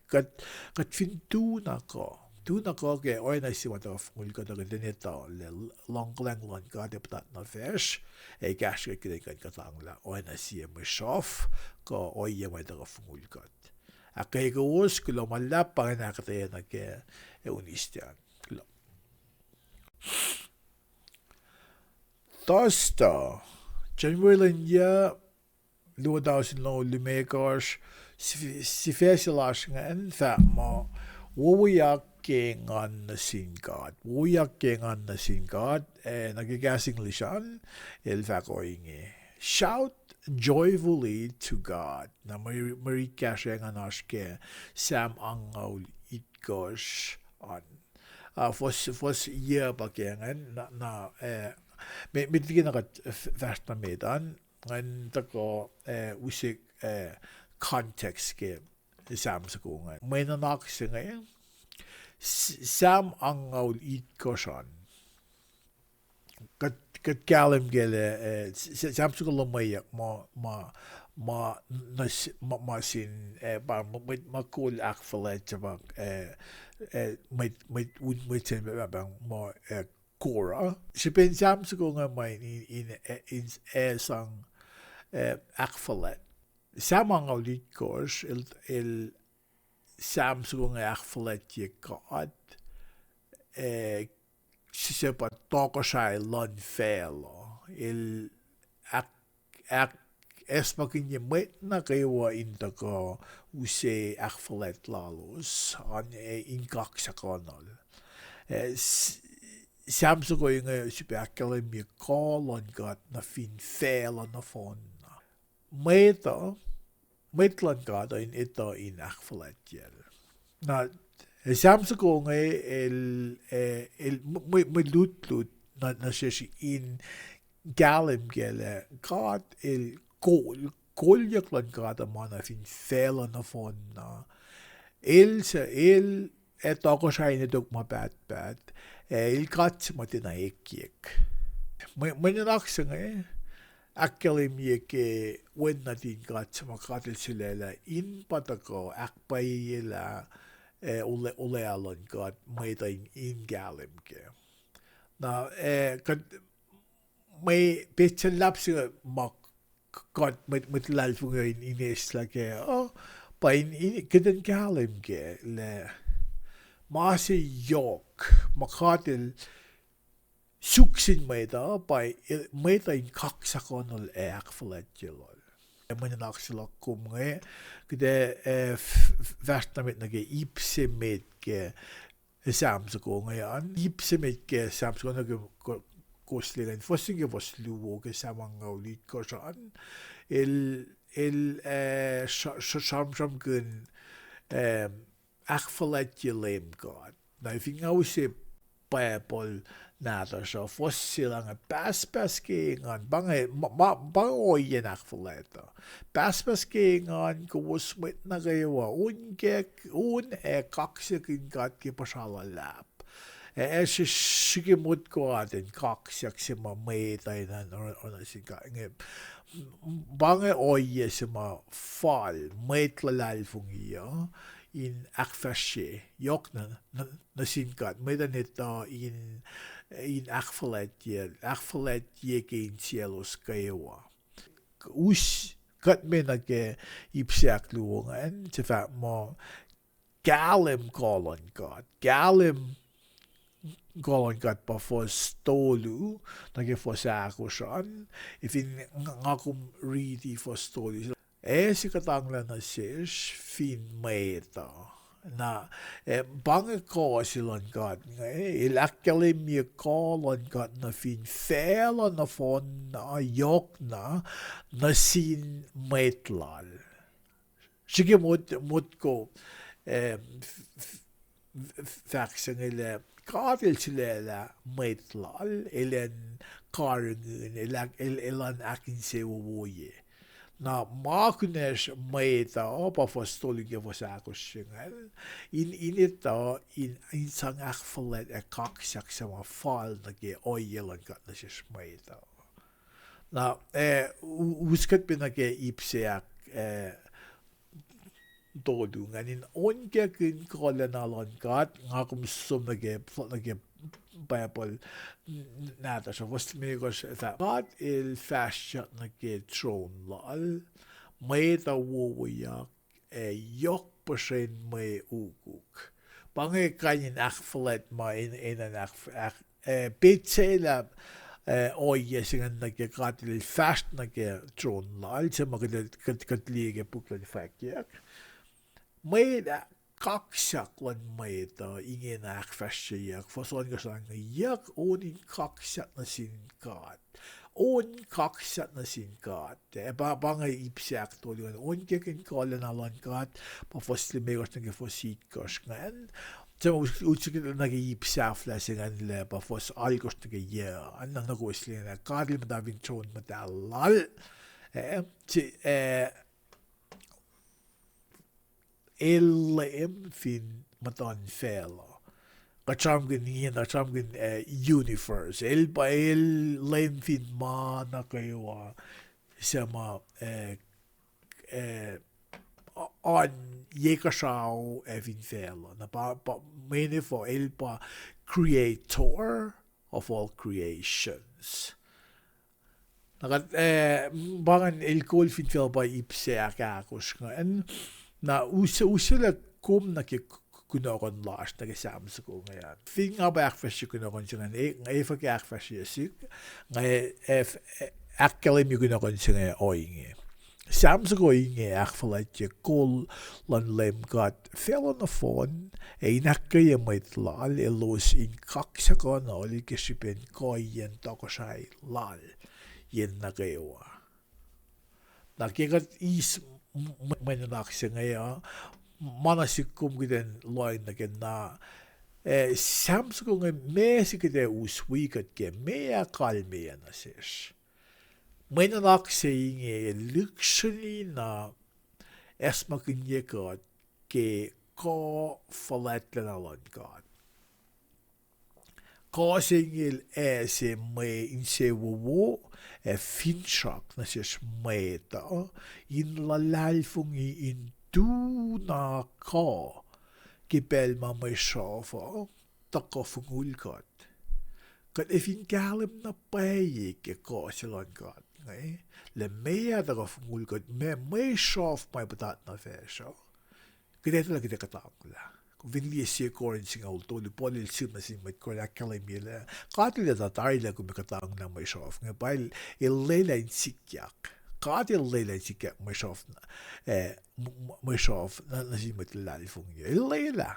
kat fin tu na ke oye na si wat of mul ko da deneta le long lon god de patat na fish kanske gren kan katangla oye na si mo shof ko oye wa da of mul ko Akaigoos kulo malapa na kate na ke unistian. Tosta January luodausin lo lumekars si fesilashinga en fa mo Engan na singad. Engan na singad nagigasing lishan el fa koinge. Shout joyfully to God. Na Marie Kashe Anganaske Sam Angaul Itgosh on. Fos year bagengen na mit vigenagat värsta medan en tako usik context ke samsakungan. May nanaksinga Sam Angaul Itgosh on. Kat galim gele samsung lomaya ma sin ba ma kul Akfulat jabang mit bang ma kora sipen samsung nga mai in sang Akfulat samang aulit kors el samsung Akfulat ye god si pa toko siya lon felo il esmakin niya met na kayo inta ko use Akfulat lalos on inkak sa kanal samso ko yung sipakala mi kolon got na fin felo na fon metlan got in ito in Akfulat yel na samsung ko nga may lut na siya in galim gele God kol yaklan God man na fin fela na fon na eto ko siya inidog mabat kat matina ekik may nanaksa nga akkalim yeke wen natin kat makatil sila in patako akpayila ule alon God may tayo in galim ke. Na may petsan lap siya mak God mit lalfung in inesla ke pa in kadan galim ke le masi yok makatil suksin may ta pa may tayo kaksakonol Akfulat jelol. Men naksila kumge kde värsta med ipse med samsako ngayon ipse med samsako kosligan fosinge vosluwo ke samanga ulit ko saan el sham gun Akfulat jelem god na finga use Bible nada so fossilang paspas ke Engan bang oye Akfulat paspas ke Engan ko usmet na kayo un kaksakin kat ke pasala lap sigimut ko atin kaksak si mametay na siga bang oye si ma fall metlalal fung iyo in Akfashe yok na sinkat medan ito in Akfulat ye kein cielos kayo kat me nage ipsiak luongan tifa mo galim kolon pa fos tolu nage fos akosan ifin ngakum ready fos tolu si Kutangla na sish fin meta na bange ko silon God nga ilakalim ye kolon God na fin fela na fon na yok na sin metlal sige mot ko faxen ile katil sila metlal ilen karngun ilan akin se woye Na maakunes meitä opa fostolikin vosakussingal. In ita in sang Akfulat kaksaksama falnagi oijelan katnasis meitä. Na uskot pinake ipseak todungan in onkekin kollenalan kat ngakum summage flotnage Bible nada så vast migos that God il fashion nage throne lal may the woyak yok persen may uguk bange kanin Akfulat ma in an bitsela oye singan nage God il fast nage throne lal se magad liege buklan fakyak may kaksak meitä ingen äkfäsiak forsongasang jak onin kaksak na sinkat on kaksak na sinkat banga ipsiak tolion on kekin kallen alan kat pa fosli megos nage fosikos ngan Tämä utsikin nage ipsiafläsingan le pa fos algos nage ja anna nagoslina kadil mata vinchon mata lal LM fin matan fela. Kachamgin universe. Ba LM fin ma na kayo sama on yekashaw fin fela. Na ba mene for ba creator of all creations. Nakat bangan kol fin fela ba ipse akakos nga. Na usila kum na ki kunogon laas na ki samsa ko ngayon. Fin nga ba akfasya kunogon siya ngayon. Ngayon fa ki akfasya siya. Ngayon akkalim yung kunogon siya ngayon oingi. Samsa ko ingi Akfulat siya kol lan lem gat fell on the phone. Inakkaya may tlal elos in kaksa ko na oli kisipin ko yen toko siya lal. Yen na kayo. Nakikat is menenak sengaya manasikum giden loin nagen na samsung mesi gide uswikat ge mea kalmea nases menenak seinge luxury na esmakin yekat ge ko faletlen alan god ko sengil se me inse wo Finsrak na siya smeta in lalalfungi in du na ka kipel ma may shafa tako fungulkat kat ifin kalim na paye ke ka silan kat ngay le mea tako fungulkat me may shaf may patat na fesha kaya talaga kita Kutangla Vinli siya korin singa ulto li polil sima sima korin akalimila katil da tarila kung Kutangla may shof nga bail ilela in sikyak katil ilela in sikyak may shof na sima tilali fung niya ilela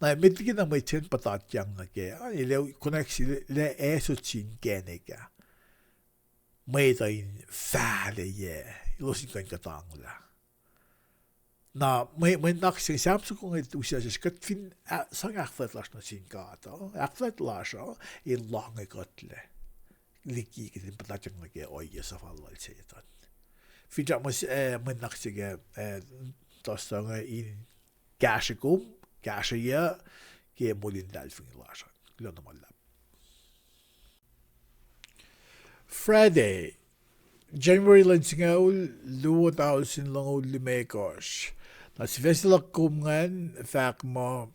na mitigin na may chen patat yang na kaya ilaw koneksi le eso chin genega may tayin fale ye ilosin kan Kutangla na may naksing samsu kung ito siya kat fin sang Akfulat las na singkata Akfulat las lang ikatle liki kitin patatang nage oye sa falal setan finja mas may naksing tostanga in gashikum gashiya ke molin dalfing las lona malap Friday January lansingaul 2000 limekos Nas veselijk komen vaak maar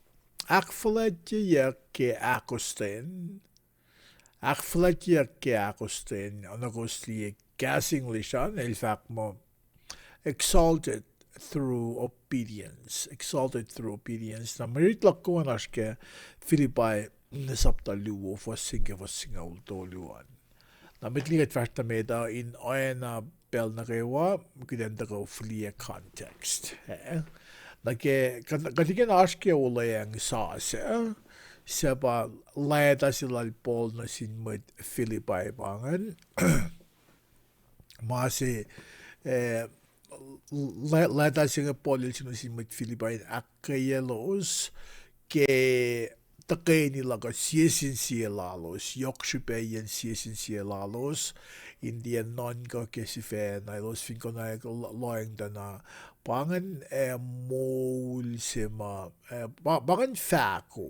Akfulat je ke akosten. Akfulat je ke akosten. Anagosli gas English aan el vaak maar exalted through obedience. Exalted through obedience. Na meritelijk komen als ke Filipai nesapta luo for singa ultoluan. Na mitliget värsta meida in aina pelna rewa kidenda go flie context. Nake katigen aske ulayang saase. Seba laita sila polna sin mit Filipai bangan. Masi laita sila polil sin mit Filipai akayelos ke takeni laga siesin sielalos, jokshupeien siesin sielalos, Indian non ka kesifen, I los fin kona loing dana, pangan mol sema, pangan fako,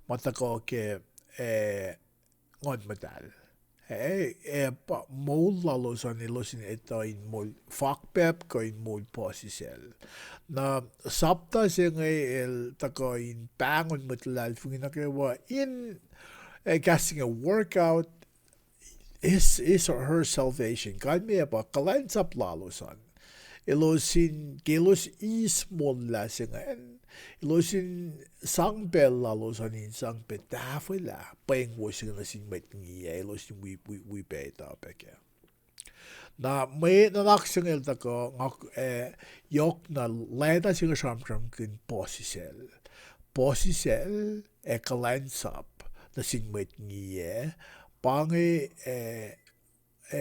matako ke ngon madal. Mol lalos an ilosin eta in mol fakpep ko in mol posisel. Na sapta sengay el tako in pangon matlal fungin wa in casting a workout is or her salvation. God me ba kalans up lalosan. Ilosin gelos is mon la sengan. Ilosin sang bel lalosan in sang betafela. Paying washing na sin met ni ilosin we beta peke. Na may nanaksang el tako ngak yok na leda singa shamsham kin posisel. Posisel kalans up na sin met ni pange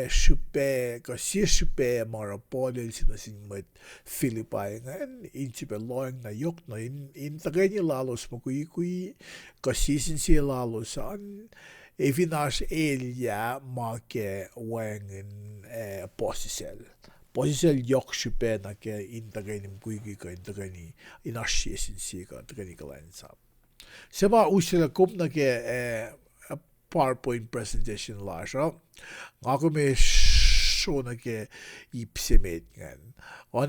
shupe ko si shupe mara podel sina sin met Philippi ngan in sipe loing na yok na in taganya lalos mo kui ko si sin si lalos an evinash elia make wangin posisel posisel yok shupe na ke in taganim kui ko in tagani in ashi sin si ka tagani kalansa seba usila kum na ke PowerPoint presentation la so ako me show na ke ipsemet ngan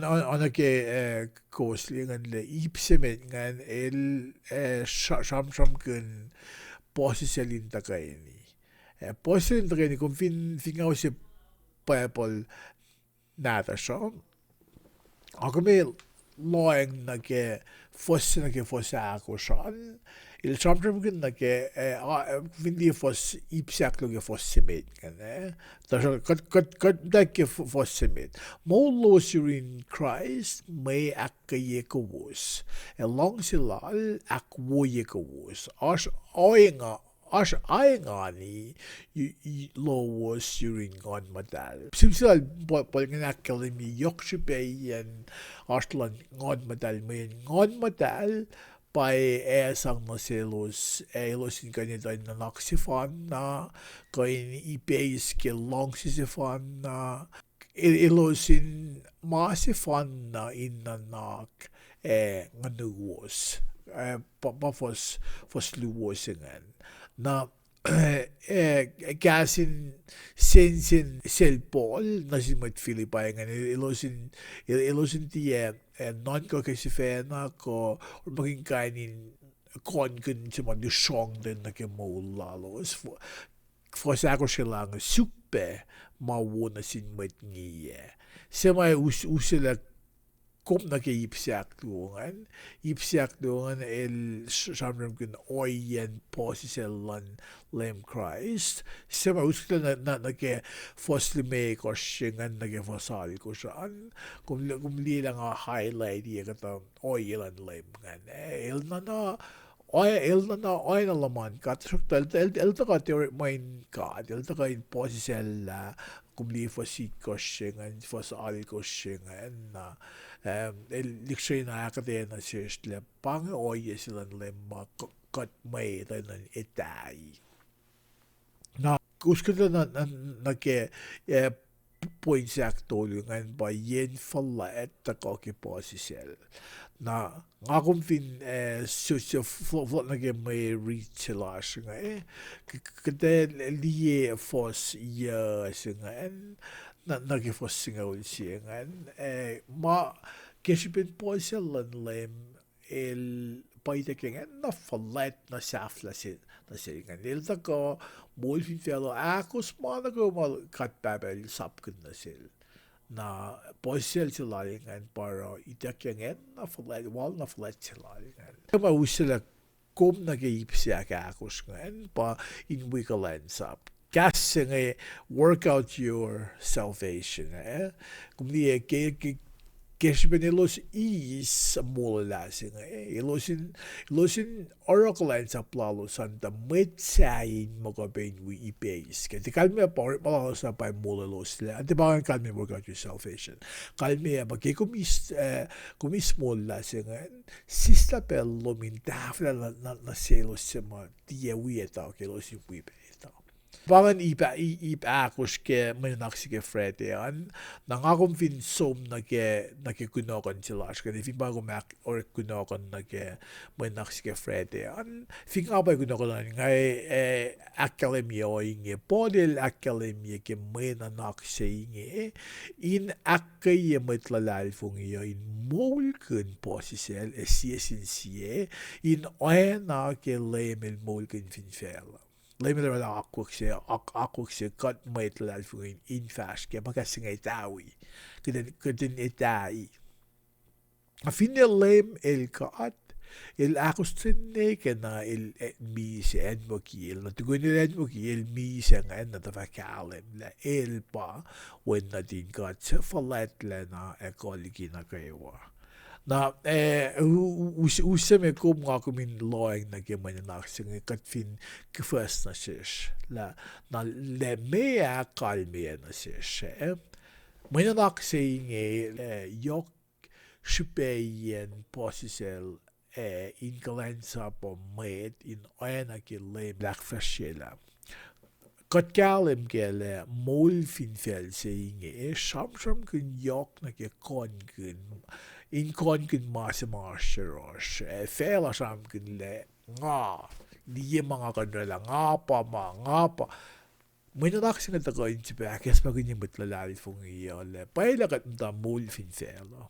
on ke costly ngan le ipsemet ngan el sham kun posiselin takayni posiselin takayni kung fingaw si Bible nata so ako me loeng na ke fosse ako shan il samtram kun na ke vindi fos ipsak lo ke fos semet kan ta kat da ke fos semet mo lo in Christ may akaye ko was long silal akwoye ko was as ayenga ni lo was during on madal simsal pol ngana kalimi yokshipe yan aslan ngon madal may ngon madal by sang na selos elos in ganito na naksifan na kain ipays ke long sisifan na elos in masifan na inanak nganuos fos luwosingan na gasin sensin selbol na si mat Philippi ngan elosin tiye non ko kasi fena ko maging kainin kon kun si man song din na ke mo lalos for sa ko sila ng supe mawuna sin mat niye semay usila kom na ke ipsiak luongan el samram kun oyen posiselan lem Christ sema usila na ke foslime ko shingan na ke fosal ko saan kum lang a highlight ye kata oyelan lem ngan el na oy na laman kat el to ka teori main ka el to ka posisela kumli fosit ko shingan fosal ko shingan na el likshay na akadena sirtle pang oye silan lemma kat may tanan itay na kuskita na ke poinsak tulungan ba yen falla et tako ke posisel na ngakum fin flot na ke may reach lash nga kete liye fos ya singan na ke fos singaw singan ma keshipin poiselan lem el paita kengan na fallet na safla sin na singan el tako mol fin fellow akos mana ko mal kat babel sapkun na sil na poisel silalingan para itakyangen na fallet wal na fallet silalingan kama usila kom na ke ipsiak akos ngan pa in wikalan sap casting work out your salvation kung di Gespen ilos is mula lasing ilosin oracle sa plalo santa metsain mo ka ben we ipace. Kaya kalme pa pala sa pa mula los la. Di ba kalme work out your salvation. Kalme ba kumis mula lasing sista pello min tafla na selos sema dia wieta ke los ipi. Pangan ipa akos ke menak ke fredean nangakong finsom nake kunokan sila kan if bago mak or kunokan nake menak ke fredean fing apa kunokan ngai akademia inge podel akademia ke menak inge in akye metlalal fungiyo in molken posisel esiesin sie in oena ke lemel molken finfela. Lemmer wel akukse kat metlal fuin infas ke makasing itawi keden itai afine lem el kat el akustene kena el mi se envokil na tugun el envokil mi se na tavakalem la el pa when na din kat falet lena ekoligina kaiwa na useme kom nga kumin loing na gemen na singe katfin kefas na sish la na le mea kalme na sish men na singe yok shupeyen posisel in galensa po med in oena ke le black fashela kat kalem gele mol finfel singe shamsham kun yok na ke kon kun in kon kun marsherosh fela sam kun le nga di mga kanila nga pa Mena singa ta ko in tiba kes pa kun betlalali fung iyo le paila kat ta mol fin fela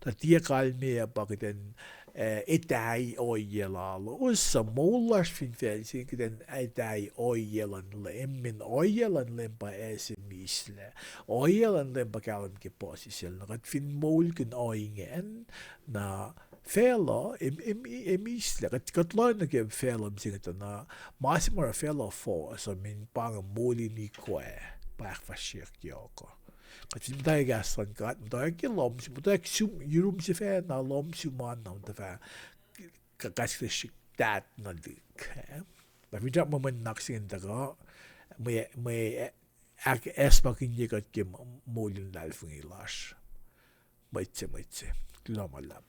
ta tia kalme pa kiten etai ojelalo us molas fin fel sin kiten etai ojelan lem ojelan lem pa esimisle ojelan lem pa kalam ke posisel na kat fin mol kun oingen na fela emisle kat lo na ke fela singa na masimara fela fo so min pang moli ni kwe pa fashir kyoko At si mutay gaslan kat, mutay kilom, si mutay yurum si fe na lom si man na mutay kakasik dat na dik. Tapi jak momen naksin taga, may ak espa kinye kat kim molin lalfung ilash. Maitse, kilomalam.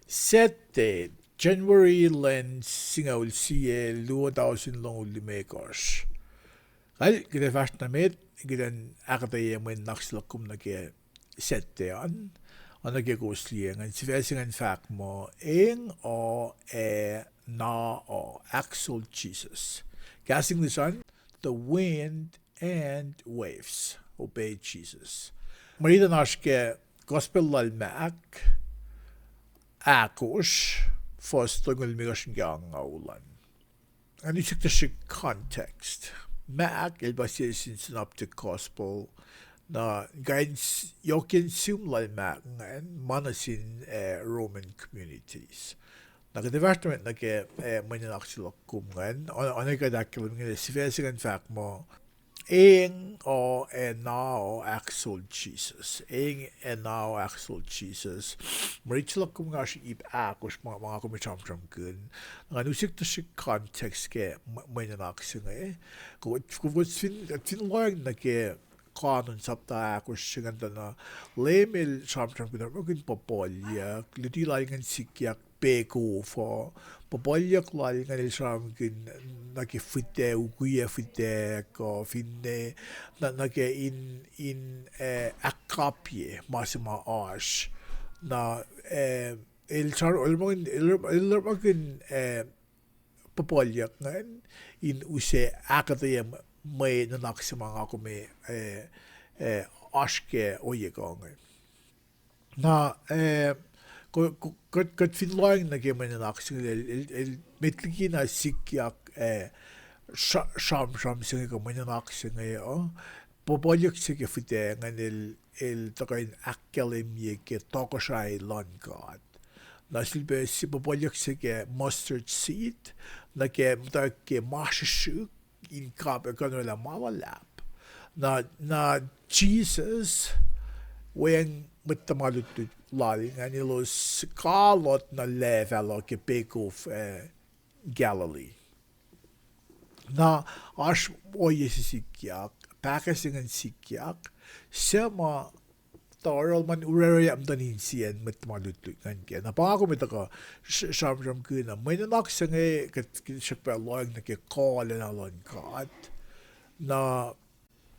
Sette, January len singaul siye 2000 long ulimekos. Al kita fast na med gidan akatay men nakslakum na ke sette an nage gosliengan si fesingan fak mo na o axel Jesus casting the sun the wind and waves obey Jesus marida naske gospel lal maak akos fostungul migashin gang aulan and you took the context Mac ilbasi sin synoptic gospel na guidance yokin sumlal Mac ngan manasin Roman communities. Nag-development na ke manyanak sila kumngan onay ka dakilim nga sifesigan fact mo o now actual Jesus. Now actual Jesus. Marichila kum nga siya ipakos mga kumichamcham kun. Nga nusik to siya context ke manyanak siya nga Kung finloyang na ke kanon sabta akos siya nga na lemel chamcham kun magin papolya. Liti lalingan sikyak peko for papolyak lalingan ilisam kun nakifite ukuya fite ko finne nake in akapye masima ash na ilmagin papolyak ngan in use akatayam may nanaksimang ako may ashke oyegang na kat finloyang na may nanaksimang metliki na sikyak sham singa ko may nanaksimang papolyak sige fite ngan takain akademia ke tokoshay langkat na silbe si papolyak sige mustard seed na ke mashisuk in kape kano la mawalap na Jesus when mit tamalutut laling and ilos kalot na level ke bake of Galilee. Na as oye sikyak pakasingen sikyak sema taral man urere am tanin sien mit malutut kan ke na pa ko mit ka sham kuna may nak sange ket shakpa log na ke call na lon God na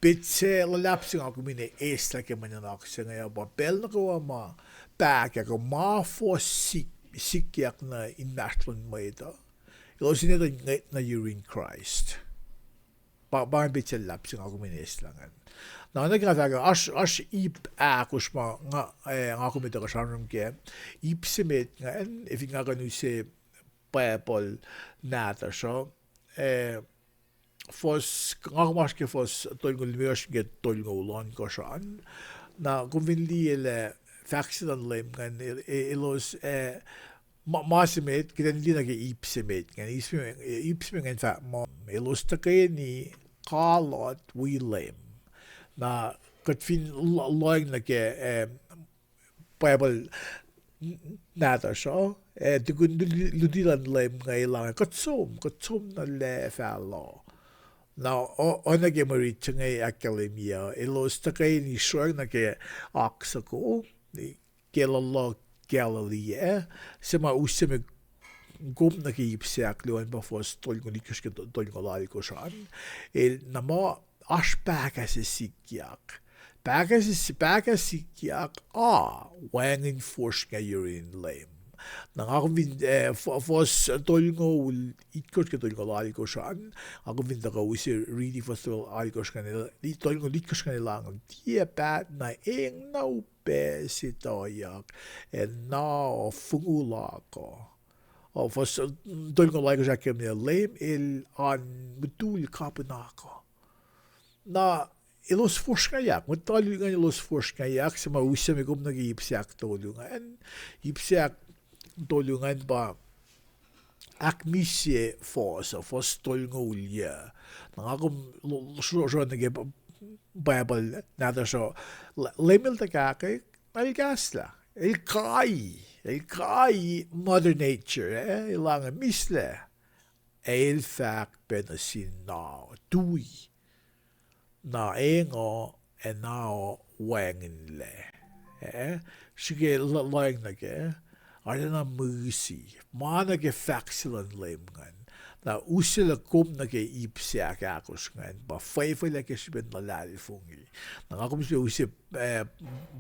bitse lapsing ako mine es like man nak sange ba bel na ko ma back ako ma for sikyak na inatlon may da ilo sinito na you're in Christ ba bitse lapsing ako mine es langan na nagkataga as ip akus ma nga ako mit ka shanrum ke ip simet nga en if nga kanu se Bible nata so fos nga mas ke fos tolgol mios get tolgolon ko shan na convinli ele faxen lem kan elos masimet kitan din nag ip simet nga ip simet nga fa mo elos ta kay ni kalot we lem na kat fin loing na ke Bible nata so tukun ludilan lem ngailangan katsom na le fallo na ona ke marit ngay academia elos ta kay ni sure na ke aksako ni kelalo Galilee sema useme gum na ke ipsak luan ba fos tolgonikos ke tolgolali ko shan el namo aspakas sikyak bagas sikyak wangin force nga urine lame nang ako vin fos tolgo itkos ke tolgo lali ko shan ako vin da ko isi really fos tolgo lali ko shan di tolgo litkos ka nilang dia pat na eng na upe sitoyak na fungula ko o fos tolgo lali ko shan lame il an betul kapenako na ilos forskajak, mutta talungan ilos forskajak sa mausam ikom nag-iipsiak tolungan. Iipsiak tolungan ba akmisye fos tolngolya. Nang akom so Bible nada so lemil takake malgasla. El kai mother nature ilangan misle. El fak benasin na tui. Na engo nao wangin le. Sige lang na ke. Ada na mercy. Mana ke faxilan lemgan. Na usila kom na ke ipsia ke akos ngan. Ba faithful ke siben na lali fungi. Na ako misyo usip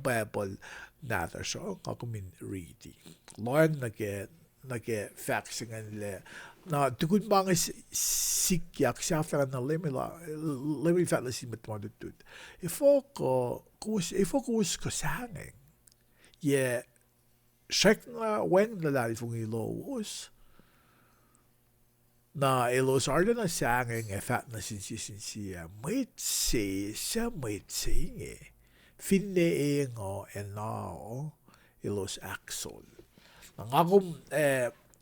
Bible nata so. Ako min ready. Lang na ke faxingan le. Na tukun mga sikyak siya fera na lemil fela si matmadutut. Ifo ko sanging. Ye shek na wen lalali fung ilos. Na ilos arda na sanging fat na sinsiya. May siya nge. Finne ngo enao ilos axol. Nang akom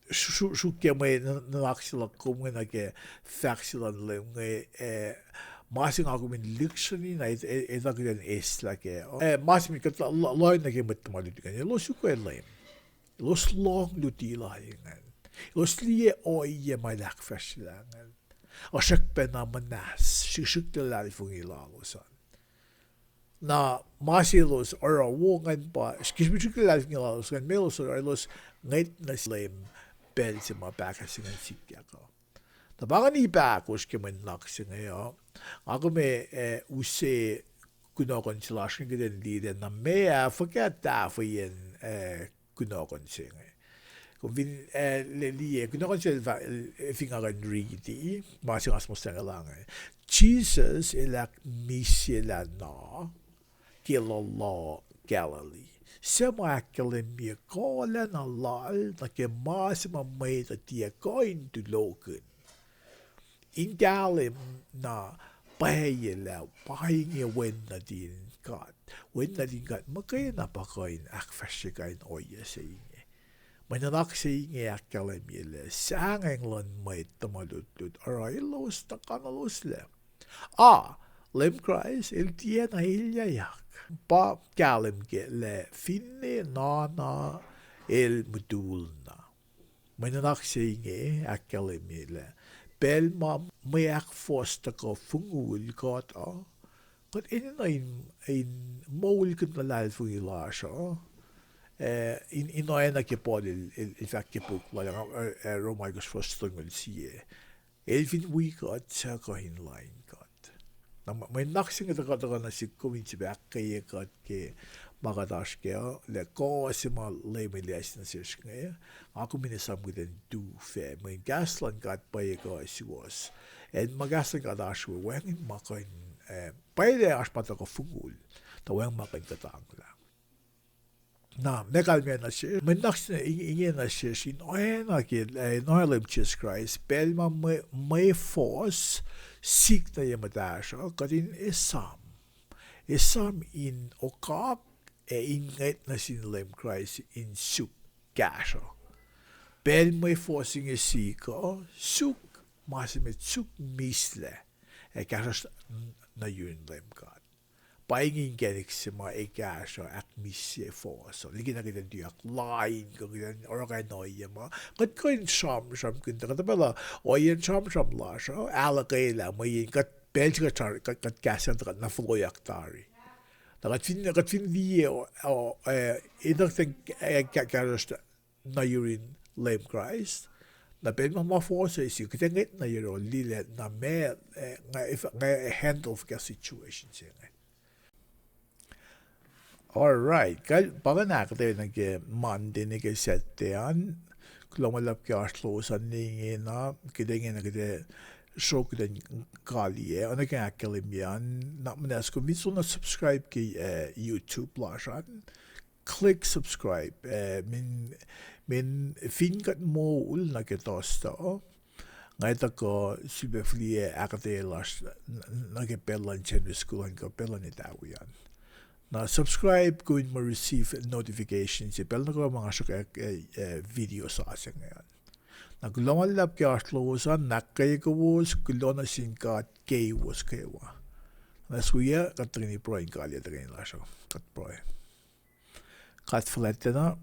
sukya may nalaksila kum nga ke faxilan lem nga masing ako min luxury na ita ko yan isla ke masing mi kat loy na ke matmalit kan lo sukya lem lo slong lutila yan lo slie oye may lakfasilangan o shakpe na manas shukta lali fung ilagosan na masilos or wongan pa skisbishukta lali fung ilagosan melos or los ngait na lem bel si mga bakasingan sikya ko. Tabangan ni bakos ke man laksin ngayon. Ako may use kunokon sila siya ganyan lider na may forget for yan kunokon siya ngayon. Kung liye kunokon sila fingaran ready masingas mo siya ngalangan. Jesus ilak misila na kilala Galilee. Sema kalimia kola na lal na ke masima may tatia koin tu loken. Ingalim na pahayela pahingi wen na din kat. Wen na din kat makaya na pa koin akfasikain oya sa inye. Mananak sa inye akalimia le sangeng lan may tamalutut aray los na kanalos le. Lem Christ, el tien a ilya yak. Pa kalem ke le finne na el mudul na. Menanak singe akkalem le. Bel ma meak fosta ko fungul got a. Got in mol kun na lal fungil la sha. In ena ke pod il fakke bok la Romaikos fostungul sie. Elfin we got ko hin line got. May naksing ito ka na si kuminsi bakke got ke magadash ke le ko si ma le me les na sirs ke ako minisam guden du fe may gaslan got pa ko si was and magaslan got ashu when makain pa de aspata ko fugul to when makain Kutangla na mekal me na sirs may naksing ingen na sirs in oena ke no lem Jesus Christ belma may force seek na yamadasha kadin isam in okap inget na sinlem Christ in suk gasho bel may forcing sika suk masimet suk misle gasho na yun lem God paingin genik sima gasho ak misye forso ligin na kita diak line ko kita organ noyama kat koin sham kinta kata bala oyen sham la sho alakela mayin kat bel kat gasan kat na floyak tari kat fin vie o idag think garost na yurin lame Christ na ben ma force is you kitanget na yero lile na me nga handle ka situation siya. Alright, kal paganak tayo nag-Monday nag-settean. Kulamalap ki aslosan ningi na kidengin na kide show kiden kaliye. Ano kaya akalim yan. Na manas ko minsan na subscribe ki YouTube lashan. Click subscribe. Min finkat mo ul na kitosta. Ngayon ko silbefliye akate las nag-pelan chen school ko pelan itaw yan. Na subscribe ko mo receive notifications bell na ko mga shok video sa asin ngayon. Naglumalap kaya aslosan nakay ko was kulona singkat kay was kaywa. Nasuya katrini pro in kalya tagay la siya kat pro. Akfulat na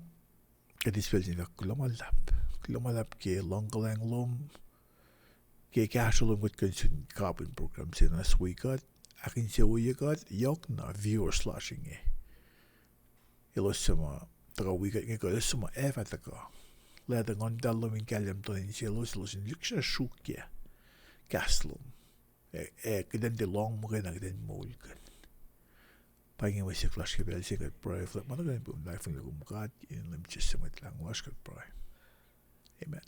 kadispel nila kulumalap kay longgalanglum kay kasulong with consume carbon program sina suikat akin siya uyagat yok na viewer slashing ilosama taga wigat nga ilosama eva taga leda ngon dalo min kalyam to in siya ilosin liksha shukya kaslum kidan de long mo kaya kidan mulkan pangin wasi flash kibel siya kat proy flip mana ganyan po life ng lagumkat in lim chisam at lang wash kat proy amen.